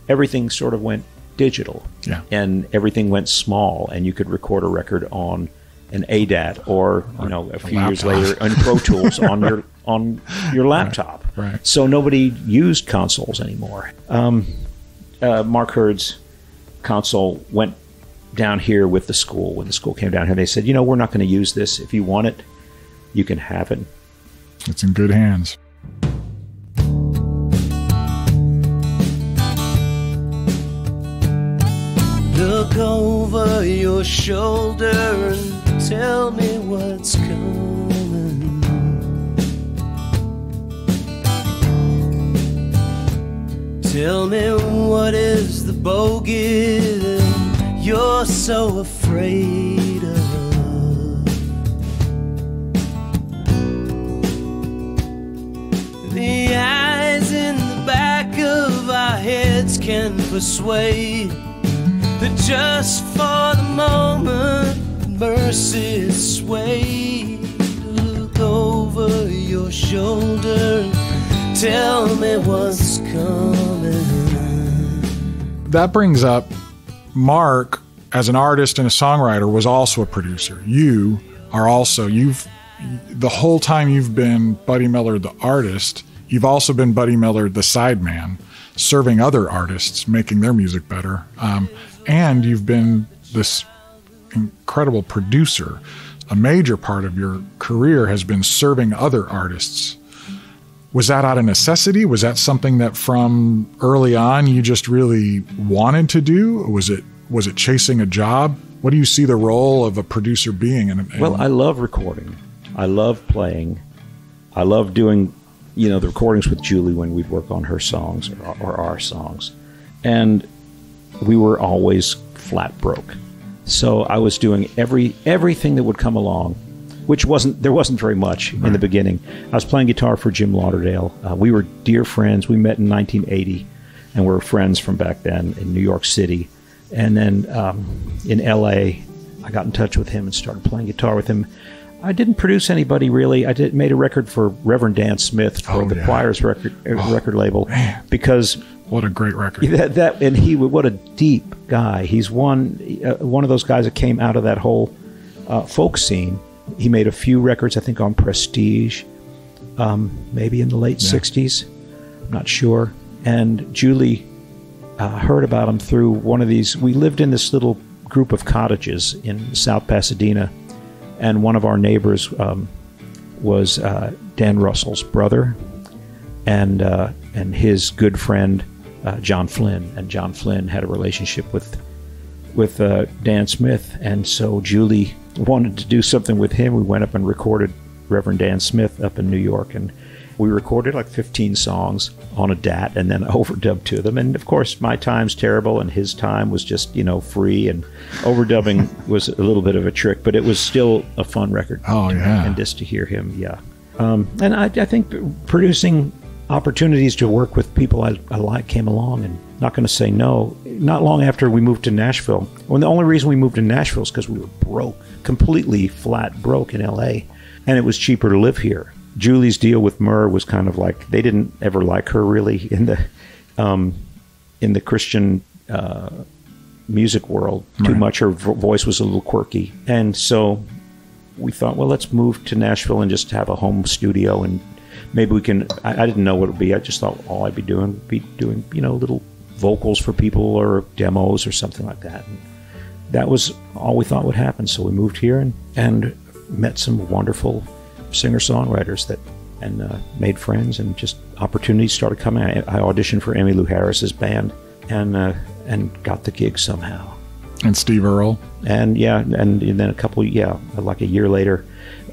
everything sort of went digital. Yeah. And everything went small, and you could record a record on an ADAT or a few years later on Pro Tools on your laptop. Right. So nobody used consoles anymore. Mark Hurd's console went down here with the school. When the school came down here, they said, we're not going to use this. If you want it, you can have it. It's in good hands. Look over your shoulder and tell me what's coming. Tell me what is the bogey that you're so afraid of. The eyes in the back of our heads can persuade that just for the moment mercy is swayed. Look over your shoulder and tell me what's coming. That brings up Mark, as an artist and a songwriter, was also a producer. You are also, you've the whole time you've been Buddy Miller, the artist, you've also been Buddy Miller, the sideman, serving other artists, making their music better. And you've been this incredible producer. A major part of your career has been serving other artists. Was that out of necessity? Was that something that from early on you just really wanted to do? Or was it chasing a job? What do you see the role of a producer being? Well, I love recording. I love playing. I love doing, the recordings with Julie when we'd work on her songs or our songs. And we were always flat broke. So I was doing everything that would come along, which there wasn't very much in the beginning. I was playing guitar for Jim Lauderdale. We were dear friends. We met in 1980, and we were friends from back then in New York City. And then in L.A., I got in touch with him and started playing guitar with him. I didn't produce anybody, really. I made a record for Reverend Dan Smith for the Choirs record label. Man. Because... What a great record. What a deep guy. He's one of those guys that came out of that whole folk scene. He made a few records, I think, on Prestige, maybe in the late 60s. I'm not sure. And Julie heard about him through one of these. We lived in this little group of cottages in South Pasadena, and one of our neighbors was Dan Russell's brother and his good friend, John Flynn. And John Flynn had a relationship with Dan Smith, and so Julie wanted to do something with him. We went up and recorded Reverend Dan Smith up in New York, and we recorded like 15 songs on a DAT and then overdubbed to them. And of course, my time's terrible, and his time was just, free, and overdubbing was a little bit of a trick, but it was still a fun record. Oh, yeah. And just to hear him, and I think producing opportunities to work with people I like came along, and not going to say no. Not long after we moved to Nashville, well, the only reason we moved to Nashville is because we were broke, completely flat broke in L.A., and it was cheaper to live here. Julie's deal with Murr was kind of like, they didn't ever like her really in the Christian music world too much. Her voice was a little quirky, and so we thought, well, let's move to Nashville and just have a home studio, and maybe we can. I didn't know what it would be. I just thought all I'd be doing little vocals for people or demos or something like that. And that was all we thought would happen. So we moved here and met some wonderful singer-songwriters and made friends, and just opportunities started coming. I auditioned for Emmylou Harris's band and got the gig somehow. And Steve Earle. And then like a year later,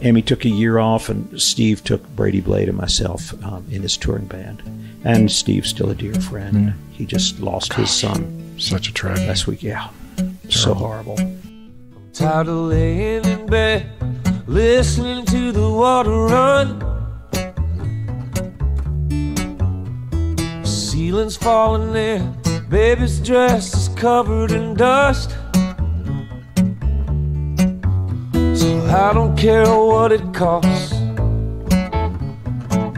Emmy took a year off, and Steve took Brady Blade and myself in his touring band. And Steve's still a dear friend. Yeah. He just lost his son. Such a tragedy. Last week, so horrible. I'm tired of laying in bed, listening to the water run. Ceiling's falling in, baby's dress is covered in dust. So I don't care what it costs.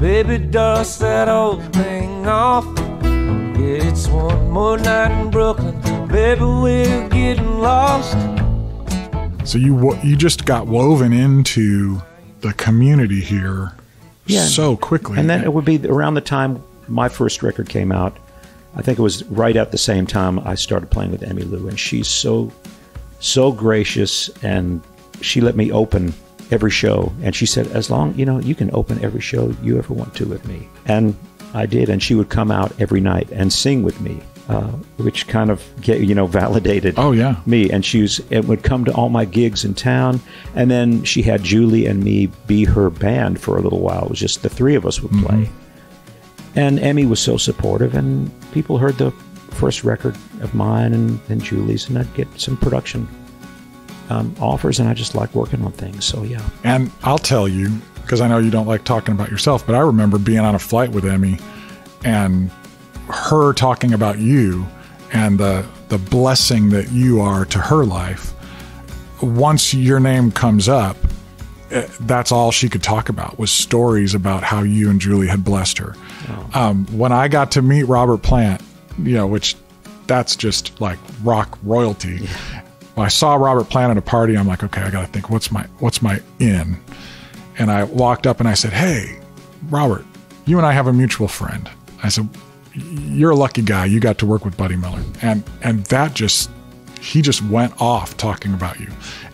Baby, dust that old thing off. Yeah, it's one more night in Brooklyn. Baby, we're getting lost. So you just got woven into the community here so quickly. And then it would be around the time my first record came out. I think it was right at the same time I started playing with Emmylou, and she's so gracious, and she let me open every show, and she said, as long, you can open every show you ever want to with me. And I did, and she would come out every night and sing with me, which kind of validated me. And it would come to all my gigs in town, and then she had Julie and me be her band for a little while. It was just the three of us would play. And Emmy was so supportive, and people heard the first record of mine and Julie's, and I'd get some production offers, and I just like working on things. So And I'll tell you, because I know you don't like talking about yourself, but I remember being on a flight with Emmy and her talking about you and the blessing that you are to her life. Once your name comes up, that's all she could talk about was stories about how you and Julie had blessed her. When I got to meet Robert Plant, which that's just like rock royalty. When I saw Robert Plant at a party, I'm like, okay, I got to think, what's my in? And I walked up and I said, "Hey, Robert, you and I have a mutual friend." I said, "You're a lucky guy. You got to work with Buddy Miller." And he just went off talking about you.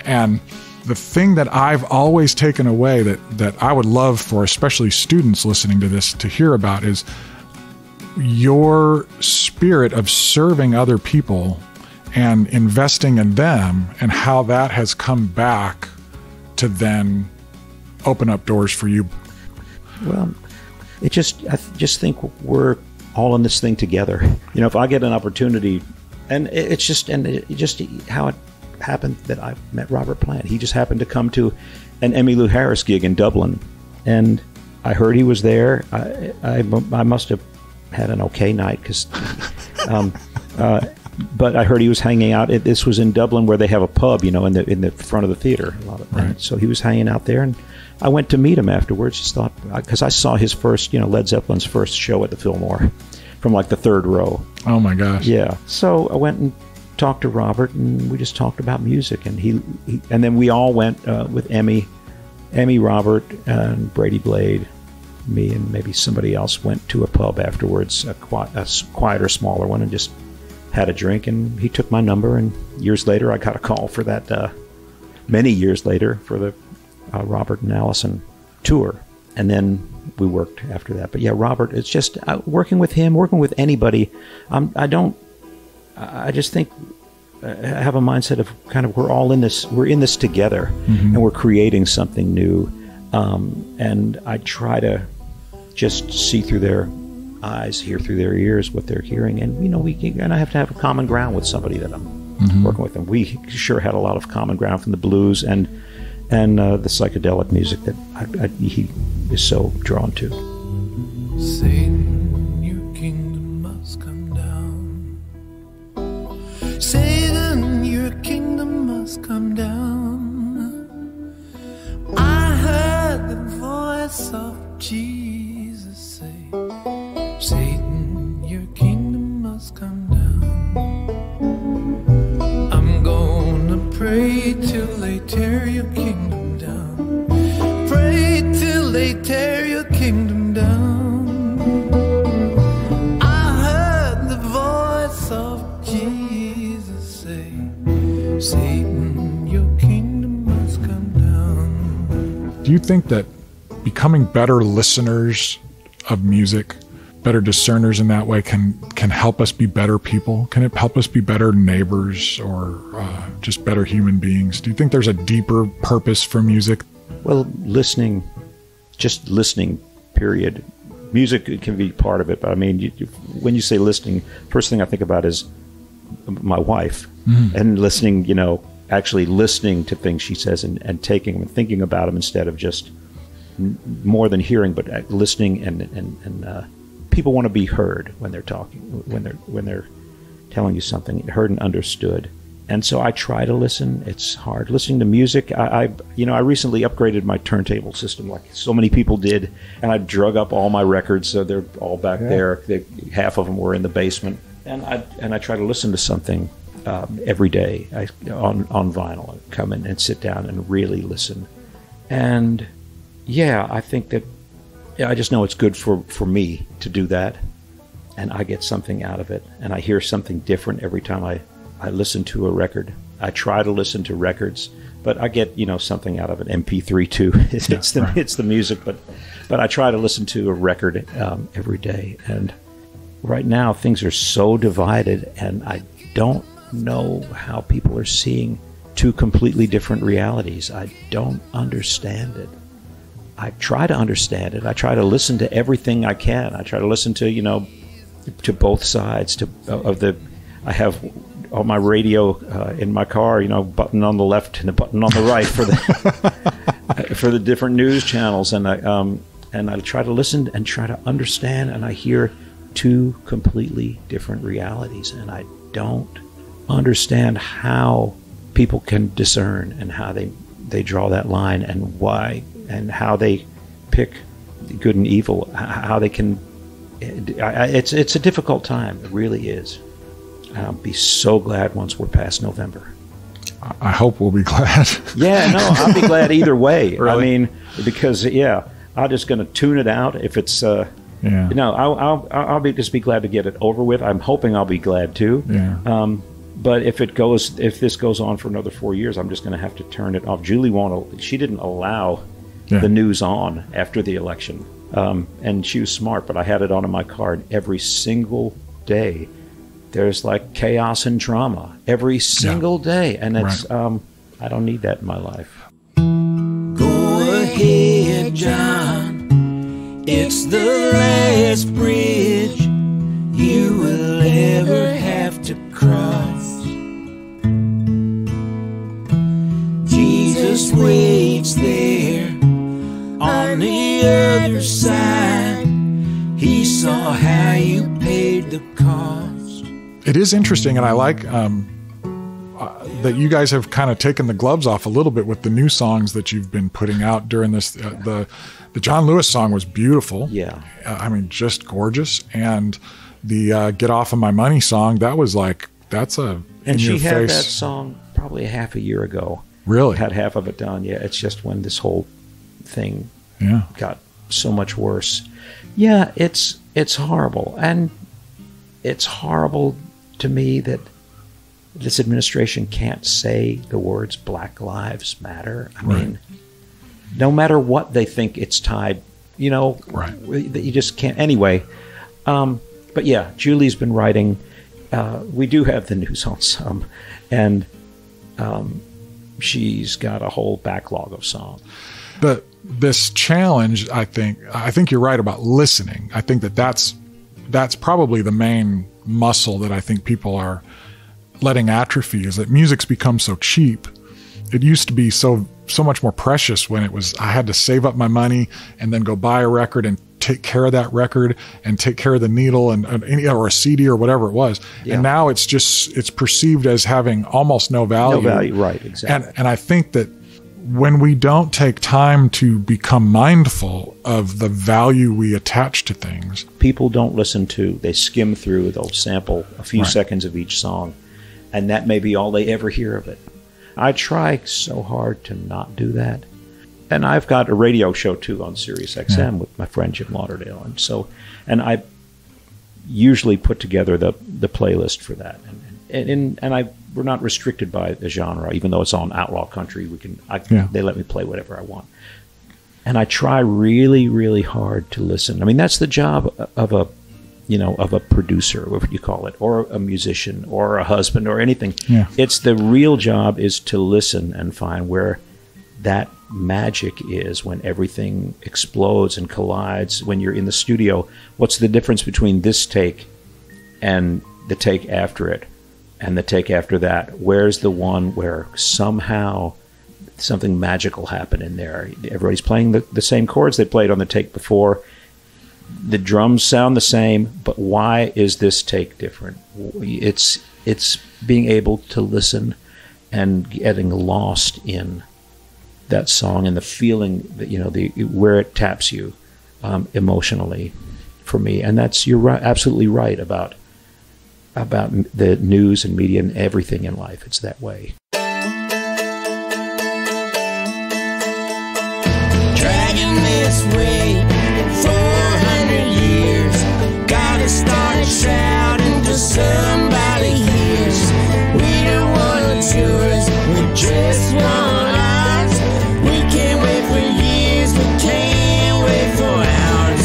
And the thing that I've always taken away that I would love for especially students listening to this to hear about is your spirit of serving other people and investing in them, and how that has come back to then open up doors for you. Well, I just think we're all in this thing together. You know, if I get an opportunity, and it's just how it happened that I met Robert Plant. He just happened to come to an Emmylou Harris gig in Dublin, and I heard he was there. I must have had an okay night, because but I heard he was hanging out. This was in Dublin, where they have a pub, you know, in the front of the theater. Right. So he was hanging out there, and I went to meet him afterwards. Just thought, because I saw his first, you know, Led Zeppelin's first show at the Fillmore, from like the third row. Oh my gosh! Yeah. So I went and talked to Robert, and we just talked about music, and he and then we all went with Emmy, Robert, and Brady Blade. Me and maybe somebody else went to a pub afterwards, a quieter, smaller one, and just had a drink. And he took my number, and years later I got a call for that, many years later, for the Robert and Allison tour. And then we worked after that. But yeah, Robert, it's just working with him, working with anybody. I just think I have a mindset of kind of we're in this together, and we're creating something new. And I try to just see through their eyes, hear through their ears what they're hearing, and you know, I have to have a common ground with somebody that I'm working with. And we sure had a lot of common ground from the blues and the psychedelic music that he is so drawn to. Satan, your kingdom must come down. Satan, your kingdom must come down. I heard the voice of Jesus say, Satan, your kingdom must come down. I'm gonna pray till they tear your kingdom down. Pray till they tear your kingdom down. I heard the voice of Jesus say, Satan, your kingdom must come down. Do you think that becoming better listeners of music, better discerners in that way, can help us be better people? Can it help us be better neighbors, or just better human beings? Do you think there's a deeper purpose for music? Well, listening, just listening, period. Music can be part of it, but I mean, when you say listening, first thing I think about is my wife, and listening, you know, actually listening to things she says, and taking them and thinking about them, instead of just more than hearing, but listening. And people want to be heard when they're talking, when they're telling you something, heard and understood. And so I try to listen. It's hard listening to music. I recently upgraded my turntable system, like so many people did, and I drug up all my records, so they're all back there. Half of them were in the basement, and I try to listen to something every day on vinyl. I come in and sit down and really listen. And yeah, I think that I just know it's good for me to do that, and I get something out of it, and I hear something different every time I listen to a record. I try to listen to records, but I get, you know, something out of it. MP3 too. It's the music, but I try to listen to a record every day. And right now things are so divided, and I don't know how people are seeing two completely different realities. I don't understand it. I try to understand it. I try to listen to everything I can. I try to listen to, you know, to both sides I have on my radio in my car, you know, button on the left and a button on the right for the for the different news channels, and I try to listen and try to understand, and I hear two completely different realities, and I don't understand how people can discern, and how they draw that line, and why, and how they pick good and evil, how they can. It's a difficult time. It really is. And I'll be so glad once we're past November. I hope we'll be glad. Yeah, no, I'll be glad either way. Really? I mean, because I'm just going to tune it out if it's. No, I'll just be glad to get it over with. I'm hoping I'll be glad too. Yeah. But if this goes on for another 4 years, I'm just going to have to turn it off. Julie won't. She didn't allow the news on after the election, and she was smart. But I had it on in my car, and every single day there's like chaos and drama every single day, and it's I don't need that in my life. Go ahead, John. It's the last bridge you will ever have to cross. Jesus waits there on the other side. He saw how you paid the cost. It is interesting, and I like that you guys have kind of taken the gloves off a little bit with the new songs that you've been putting out during this. The John Lewis song was beautiful. Yeah. I mean, just gorgeous. And the Get Off of My Money song, that was like, that's a And she had face. that song probably half a year ago. Really? Had half of it done. Yeah, it's just when this whole thing got so much worse. Yeah, it's horrible. And it's horrible to me that this administration can't say the words Black Lives Matter. I mean, no matter what they think it's tied, you just can't. Anyway, but yeah, Julie's been writing. We do have the news on some, and she's got a whole backlog of songs. But this challenge, I think you're right about listening. I think that's probably the main muscle that I think people are letting atrophy, is that music's become so cheap. It used to be so much more precious when I had to save up my money and then go buy a record and take care of that record and take care of the needle or a CD or whatever it was. Yeah. And now it's perceived as having almost no value. No value, right, exactly. And I think that when we don't take time to become mindful of the value we attach to things. People don't listen they skim through, they'll sample a few seconds of each song, and that may be all they ever hear of it. I try so hard to not do that. And I've got a radio show too on Sirius XM with my friend Jim Lauderdale. And I usually put together the playlist for that. And we're not restricted by the genre, even though it's on outlaw country. They let me play whatever I want. And I try really, really hard to listen. I mean, that's the job of a producer, whatever you call it, or a musician, or a husband, or anything. Yeah. It's the real job is to listen and find where that magic is, when everything explodes and collides. When you're in the studio, what's the difference between this take and the take after it? And the take after that, where's the one where somehow something magical happened in there? Everybody's playing the same chords they played on the take before. The drums sound the same, but why is this take different? It's being able to listen and getting lost in that song and the feeling that where it taps you emotionally for me. And you're right, absolutely right about the news and media and everything in life. It's that way. Dragging this way 400 years, gotta start shouting till somebody hears. We don't want yours, we just want ours. We can't wait for years, we can't wait for hours.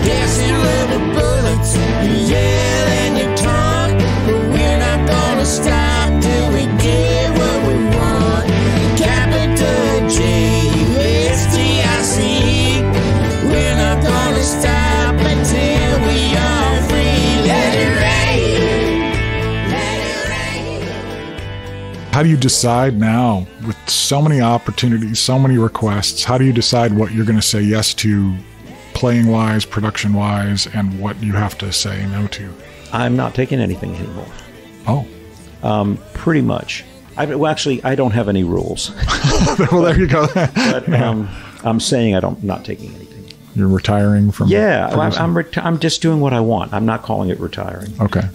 Guessing rubber bullets, you yell and you talk, but we're not gonna stop till we get what we want. Capital J-U-S-T-I-C. We're not gonna stop until we are free. Let it rain, let it rain. How do you decide now, with so many opportunities, so many requests, how do you decide what you're going to say yes to, playing-wise, production-wise, and what you have to say no to? I'm not taking anything anymore. Oh. Pretty much. I don't have any rules. Well, there you go. But I'm saying I'm not taking anything. You're retiring from... Yeah, I'm just doing what I want. I'm not calling it retiring. Okay.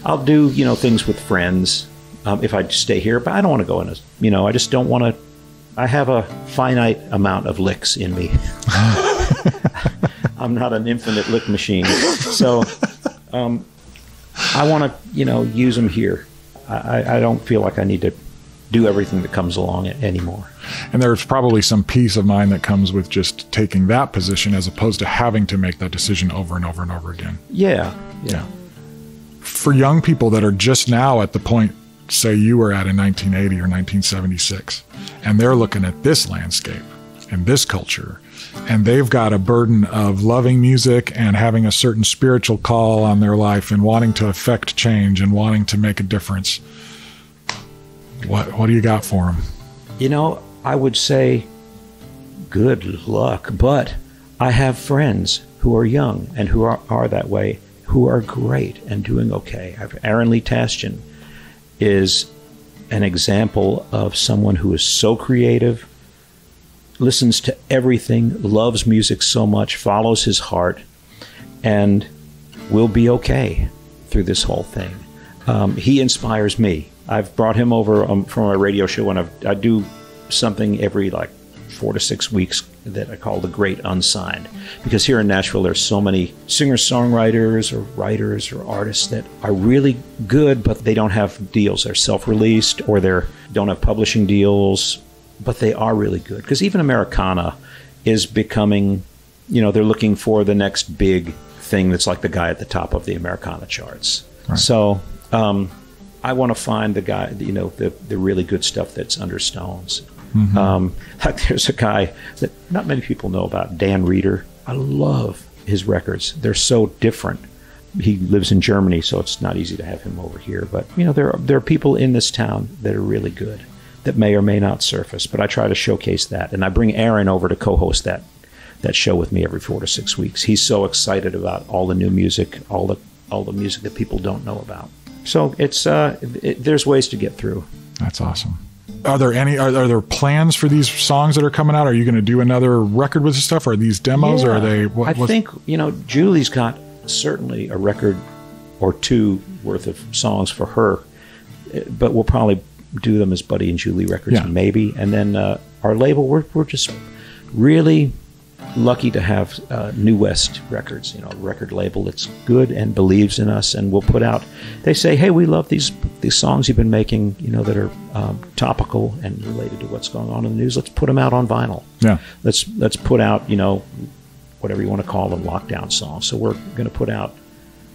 I'll do, things with friends. if I stay here, but I don't want to go in I just don't want to. I have a finite amount of licks in me. I'm not an infinite lick machine. So I want to, use them here. I don't feel like I need to do everything that comes along anymore. And there's probably some peace of mind that comes with just taking that position as opposed to having to make that decision over and over and over again. Yeah. For young people that are just now at the point, say you were at in 1980 or 1976, and they're looking at this landscape and this culture, and they've got a burden of loving music and having a certain spiritual call on their life and wanting to affect change and wanting to make a difference. What do you got for them? I would say good luck, but I have friends who are young and who are that way, who are great and doing okay. Aaron Lee Tasjan is an example of someone who is so creative, listens to everything, loves music so much, follows his heart, and will be okay through this whole thing. He inspires me. I've brought him over from a radio show, and I do something every 4 to 6 weeks that I call The Great Unsigned. Because here in Nashville, there's so many singer-songwriters or writers or artists that are really good, but they don't have deals. They're self-released or they don't have publishing deals, but they are really good. Because even Americana is becoming, they're looking for the next big thing that's like the guy at the top of the Americana charts. Right. So I want to find the guy, the really good stuff that's under Stones. Mm-hmm. There's a guy that not many people know about, Dan Reeder. I love his records. They're so different. He lives in Germany, so it's not easy to have him over here. But there are people in this town that are really good that may or may not surface. But I try to showcase that, and I bring Aaron over to co-host that show with me every 4 to 6 weeks. He's so excited about all the new music, all the music that people don't know about. So there's ways to get through. That's awesome. Are there plans for these songs that are coming out? Are you going to do another record with this stuff? Or are these demos? Yeah, or are they? I think Julie's got certainly a record or two worth of songs for her, but we'll probably do them as Buddy and Julie records, maybe. And then our label, we're just really lucky to have New West Records, a record label that's good and believes in us, and we'll put out. They say, "Hey, we love these songs you've been making, that are topical and related to what's going on in the news. Let's put them out on vinyl. Yeah, let's put out, whatever you want to call them, lockdown songs. So we're going to put out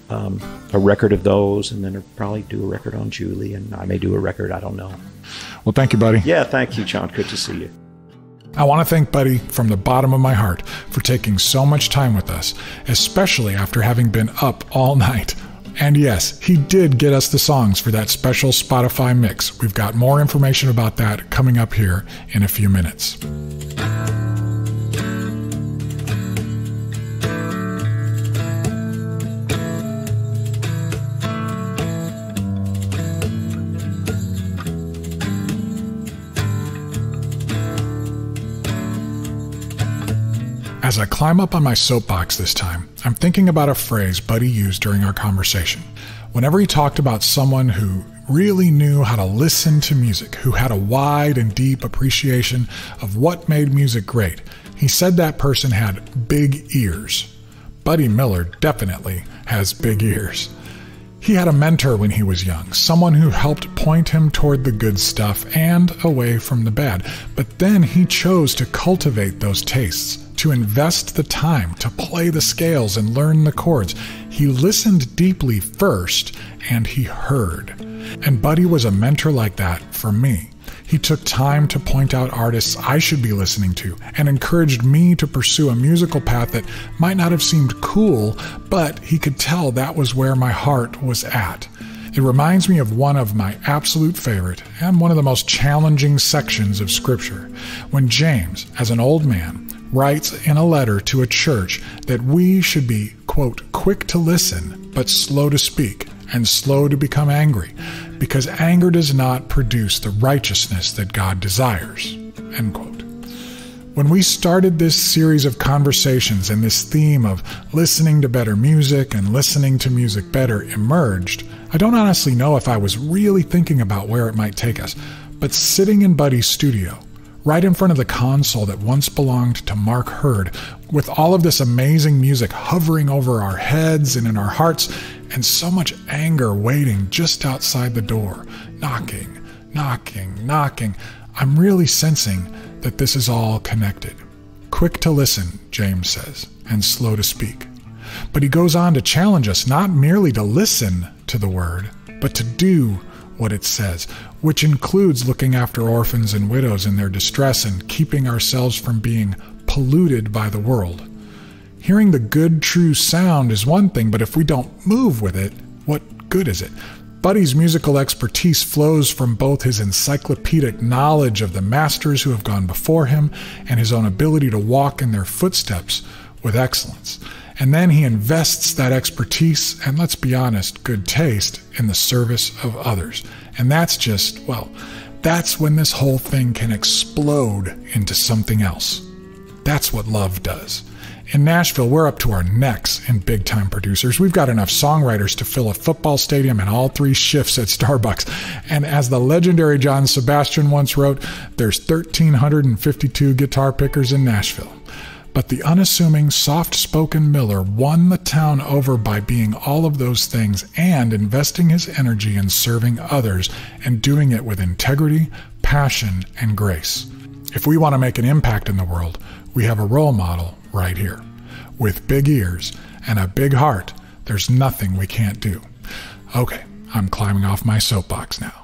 a record of those, and then we'll probably do a record on Julie, and I may do a record. I don't know. Well, thank you, buddy. Yeah, thank you, John. Good to see you. I want to thank Buddy from the bottom of my heart for taking so much time with us, especially after having been up all night. And yes, he did get us the songs for that special Spotify mix. We've got more information about that coming up here in a few minutes. As I climb up on my soapbox this time, I'm thinking about a phrase Buddy used during our conversation. Whenever he talked about someone who really knew how to listen to music, who had a wide and deep appreciation of what made music great, he said that person had big ears. Buddy Miller definitely has big ears. He had a mentor when he was young, someone who helped point him toward the good stuff and away from the bad. But then he chose to cultivate those tastes, to invest the time, to play the scales and learn the chords. He listened deeply first, and he heard. And Buddy was a mentor like that for me. He took time to point out artists I should be listening to and encouraged me to pursue a musical path that might not have seemed cool, but he could tell that was where my heart was at. It reminds me of one of my absolute favorite and one of the most challenging sections of Scripture, when James, as an old man, writes in a letter to a church that we should be, quote, quick to listen, but slow to speak, and slow to become angry, because anger does not produce the righteousness that God desires, end quote. When we started this series of conversations and this theme of listening to better music and listening to music better emerged, I don't honestly know if I was really thinking about where it might take us, but sitting in Buddy's studio, right in front of the console that once belonged to Mark Hurd, with all of this amazing music hovering over our heads and in our hearts, and so much anger waiting just outside the door, knocking, I'm really sensing that this is all connected. Quick to listen, James says, and slow to speak. But he goes on to challenge us not merely to listen to the word, but to do what it says, which includes looking after orphans and widows in their distress and keeping ourselves from being polluted by the world. Hearing the good, true sound is one thing, but if we don't move with it, what good is it? Buddy's musical expertise flows from both his encyclopedic knowledge of the masters who have gone before him and his own ability to walk in their footsteps with excellence. And then he invests that expertise and, let's be honest, good taste in the service of others. And that's just, well, that's when this whole thing can explode into something else. That's what love does. In Nashville, we're up to our necks in big-time producers. We've got enough songwriters to fill a football stadium and all 3 shifts at Starbucks. And as the legendary John Sebastian once wrote, there's 1,352 guitar pickers in Nashville. But the unassuming, soft-spoken Miller won the town over by being all of those things and investing his energy in serving others and doing it with integrity, passion, and grace. If we want to make an impact in the world, we have a role model right here. With big ears and a big heart, there's nothing we can't do. Okay, I'm climbing off my soapbox now.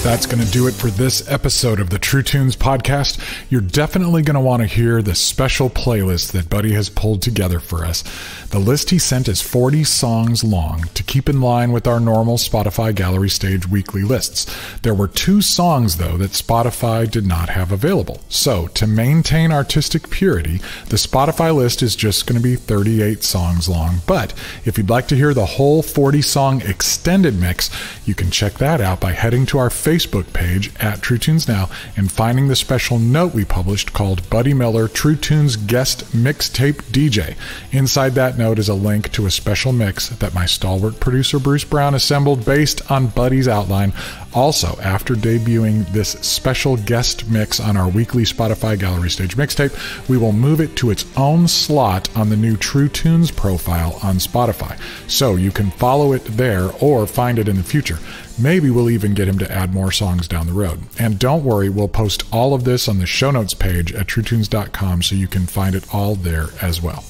That's going to do it for this episode of the True Tunes podcast. You're definitely going to want to hear the special playlist that Buddy has pulled together for us. The list he sent is 40 songs long to keep in line with our normal Spotify Gallery Stage weekly lists. There were 2 songs, though, that Spotify did not have available. So, to maintain artistic purity, the Spotify list is just going to be 38 songs long. But if you'd like to hear the whole 40-song extended mix, you can check that out by heading to our Facebook page at True Tunes Now and finding the special note we published called Buddy Miller True Tunes Guest Mixtape DJ. Inside that note is a link to a special mix that my stalwart producer Bruce Brown assembled based on Buddy's outline. Also, after debuting this special guest mix on our weekly Spotify Gallery Stage mixtape, we will move it to its own slot on the new True Tunes profile on Spotify. So you can follow it there or find it in the future. Maybe we'll even get him to add more songs down the road. And don't worry, we'll post all of this on the show notes page at truetunes.com so you can find it all there as well.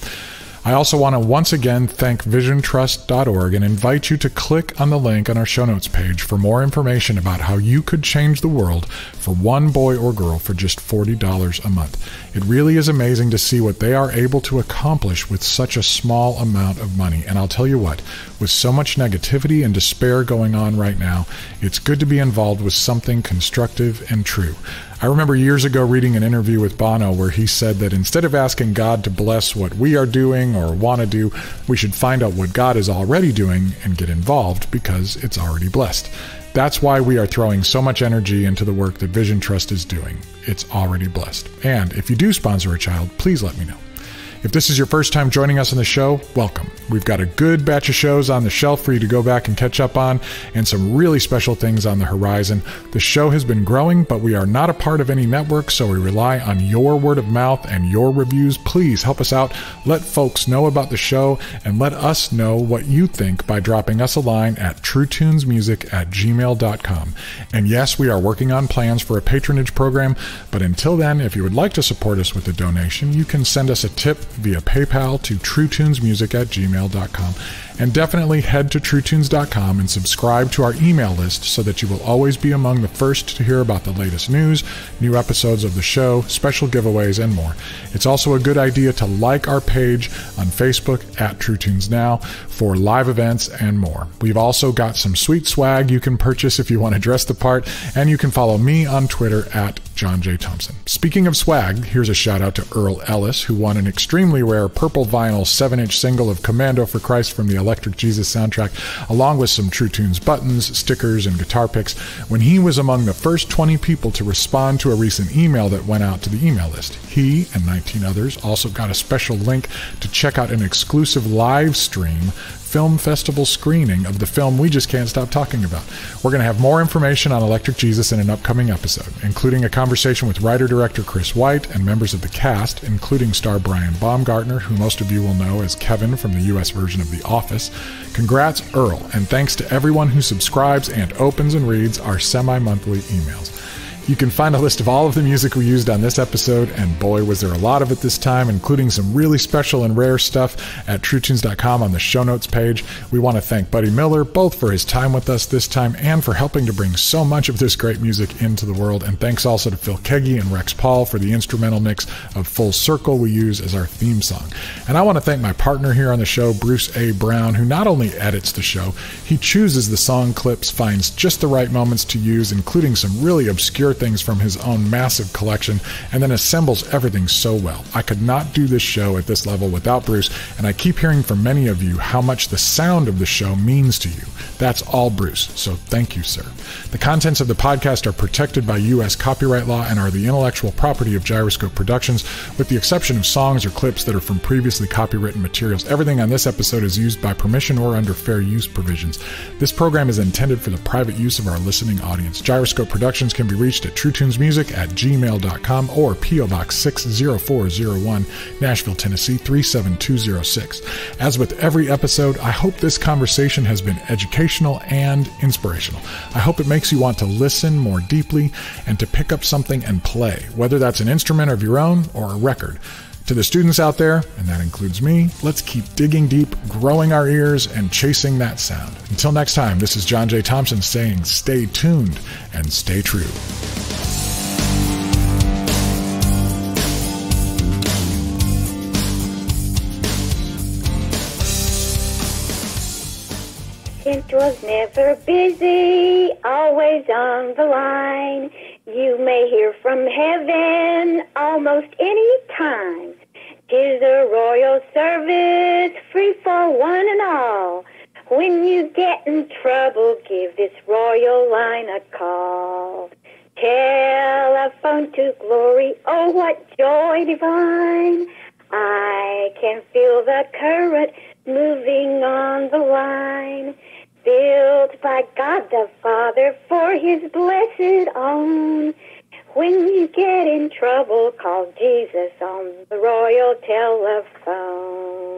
I also want to once again thank visiontrust.org and invite you to click on the link on our show notes page for more information about how you could change the world for one boy or girl for just $40 a month. It really is amazing to see what they are able to accomplish with such a small amount of money. And I'll tell you what, with so much negativity and despair going on right now, it's good to be involved with something constructive and true. I remember years ago reading an interview with Bono where he said that instead of asking God to bless what we are doing or want to do, we should find out what God is already doing and get involved because it's already blessed. That's why we are throwing so much energy into the work that Vision Trust is doing. It's already blessed. And if you do sponsor a child, please let me know. If this is your first time joining us on the show, welcome. We've got a good batch of shows on the shelf for you to go back and catch up on, and some really special things on the horizon. The show has been growing, but we are not a part of any network, so we rely on your word of mouth and your reviews. Please help us out. Let folks know about the show, and let us know what you think by dropping us a line at truetunesmusic@gmail.com. And yes, we are working on plans for a patronage program, but until then, if you would like to support us with a donation, you can send us a tip via PayPal to truetunesmusic@gmail.com. And definitely head to truetunes.com and subscribe to our email list so that you will always be among the first to hear about the latest news, new episodes of the show, special giveaways, and more. It's also a good idea to like our page on Facebook at True Tunes Now for live events and more. We've also got some sweet swag you can purchase if you want to dress the part, and you can follow me on Twitter at John J. Thompson. Speaking of swag, here's a shout out to Earle Ellis, who won an extremely rare purple vinyl 7-inch single of Commando for Christ from the Electric Jesus soundtrack, along with some True Tunes buttons, stickers, and guitar picks, when he was among the first 20 people to respond to a recent email that went out to the email list. He and 19 others also got a special link to check out an exclusive live stream film festival screening of the film we just can't stop talking about. We're going to have more information on Electric Jesus in an upcoming episode, including a conversation with writer-director Chris White and members of the cast, including star Brian Baumgartner, who most of you will know as Kevin from the U.S. version of The Office. Congrats, Earle, and thanks to everyone who subscribes and opens and reads our semi-monthly emails. You can find a list of all of the music we used on this episode, and boy, was there a lot of it this time, including some really special and rare stuff at TrueTunes.com on the show notes page. We want to thank Buddy Miller, both for his time with us this time and for helping to bring so much of this great music into the world. And thanks also to Phil Keggy and Rex Paul for the instrumental mix of Full Circle we use as our theme song. And I want to thank my partner here on the show, Bruce A. Brown, who not only edits the show, he chooses the song clips, finds just the right moments to use, including some really obscure things from his own massive collection, and then assembles everything so well. I could not do this show at this level without Bruce, and I keep hearing from many of you how much the sound of the show means to you. That's all Bruce, so thank you, sir. The contents of the podcast are protected by U.S. copyright law and are the intellectual property of Gyroscope Productions, with the exception of songs or clips that are from previously copywritten materials. Everything on this episode is used by permission or under fair use provisions. This program is intended for the private use of our listening audience. Gyroscope Productions can be reached at TrueTunesMusic@gmail.com or P.O. Box 60401, Nashville, Tennessee 37206. As with every episode, I hope this conversation has been educational and inspirational. I hope it makes you want to listen more deeply and to pick up something and play, whether that's an instrument of your own or a record. To the students out there, and that includes me, let's keep digging deep, growing our ears, and chasing that sound. Until next time, this is John J. Thompson saying stay tuned and stay true. It was never busy, always on the line. You may hear from heaven almost any time. 'Tis a royal service, free for one and all. When you get in trouble, give this royal line a call. Telephone to glory, oh what joy divine. I can feel the current moving on the line. Built by God the Father for his blessed own. When you get in trouble, call Jesus on the royal telephone.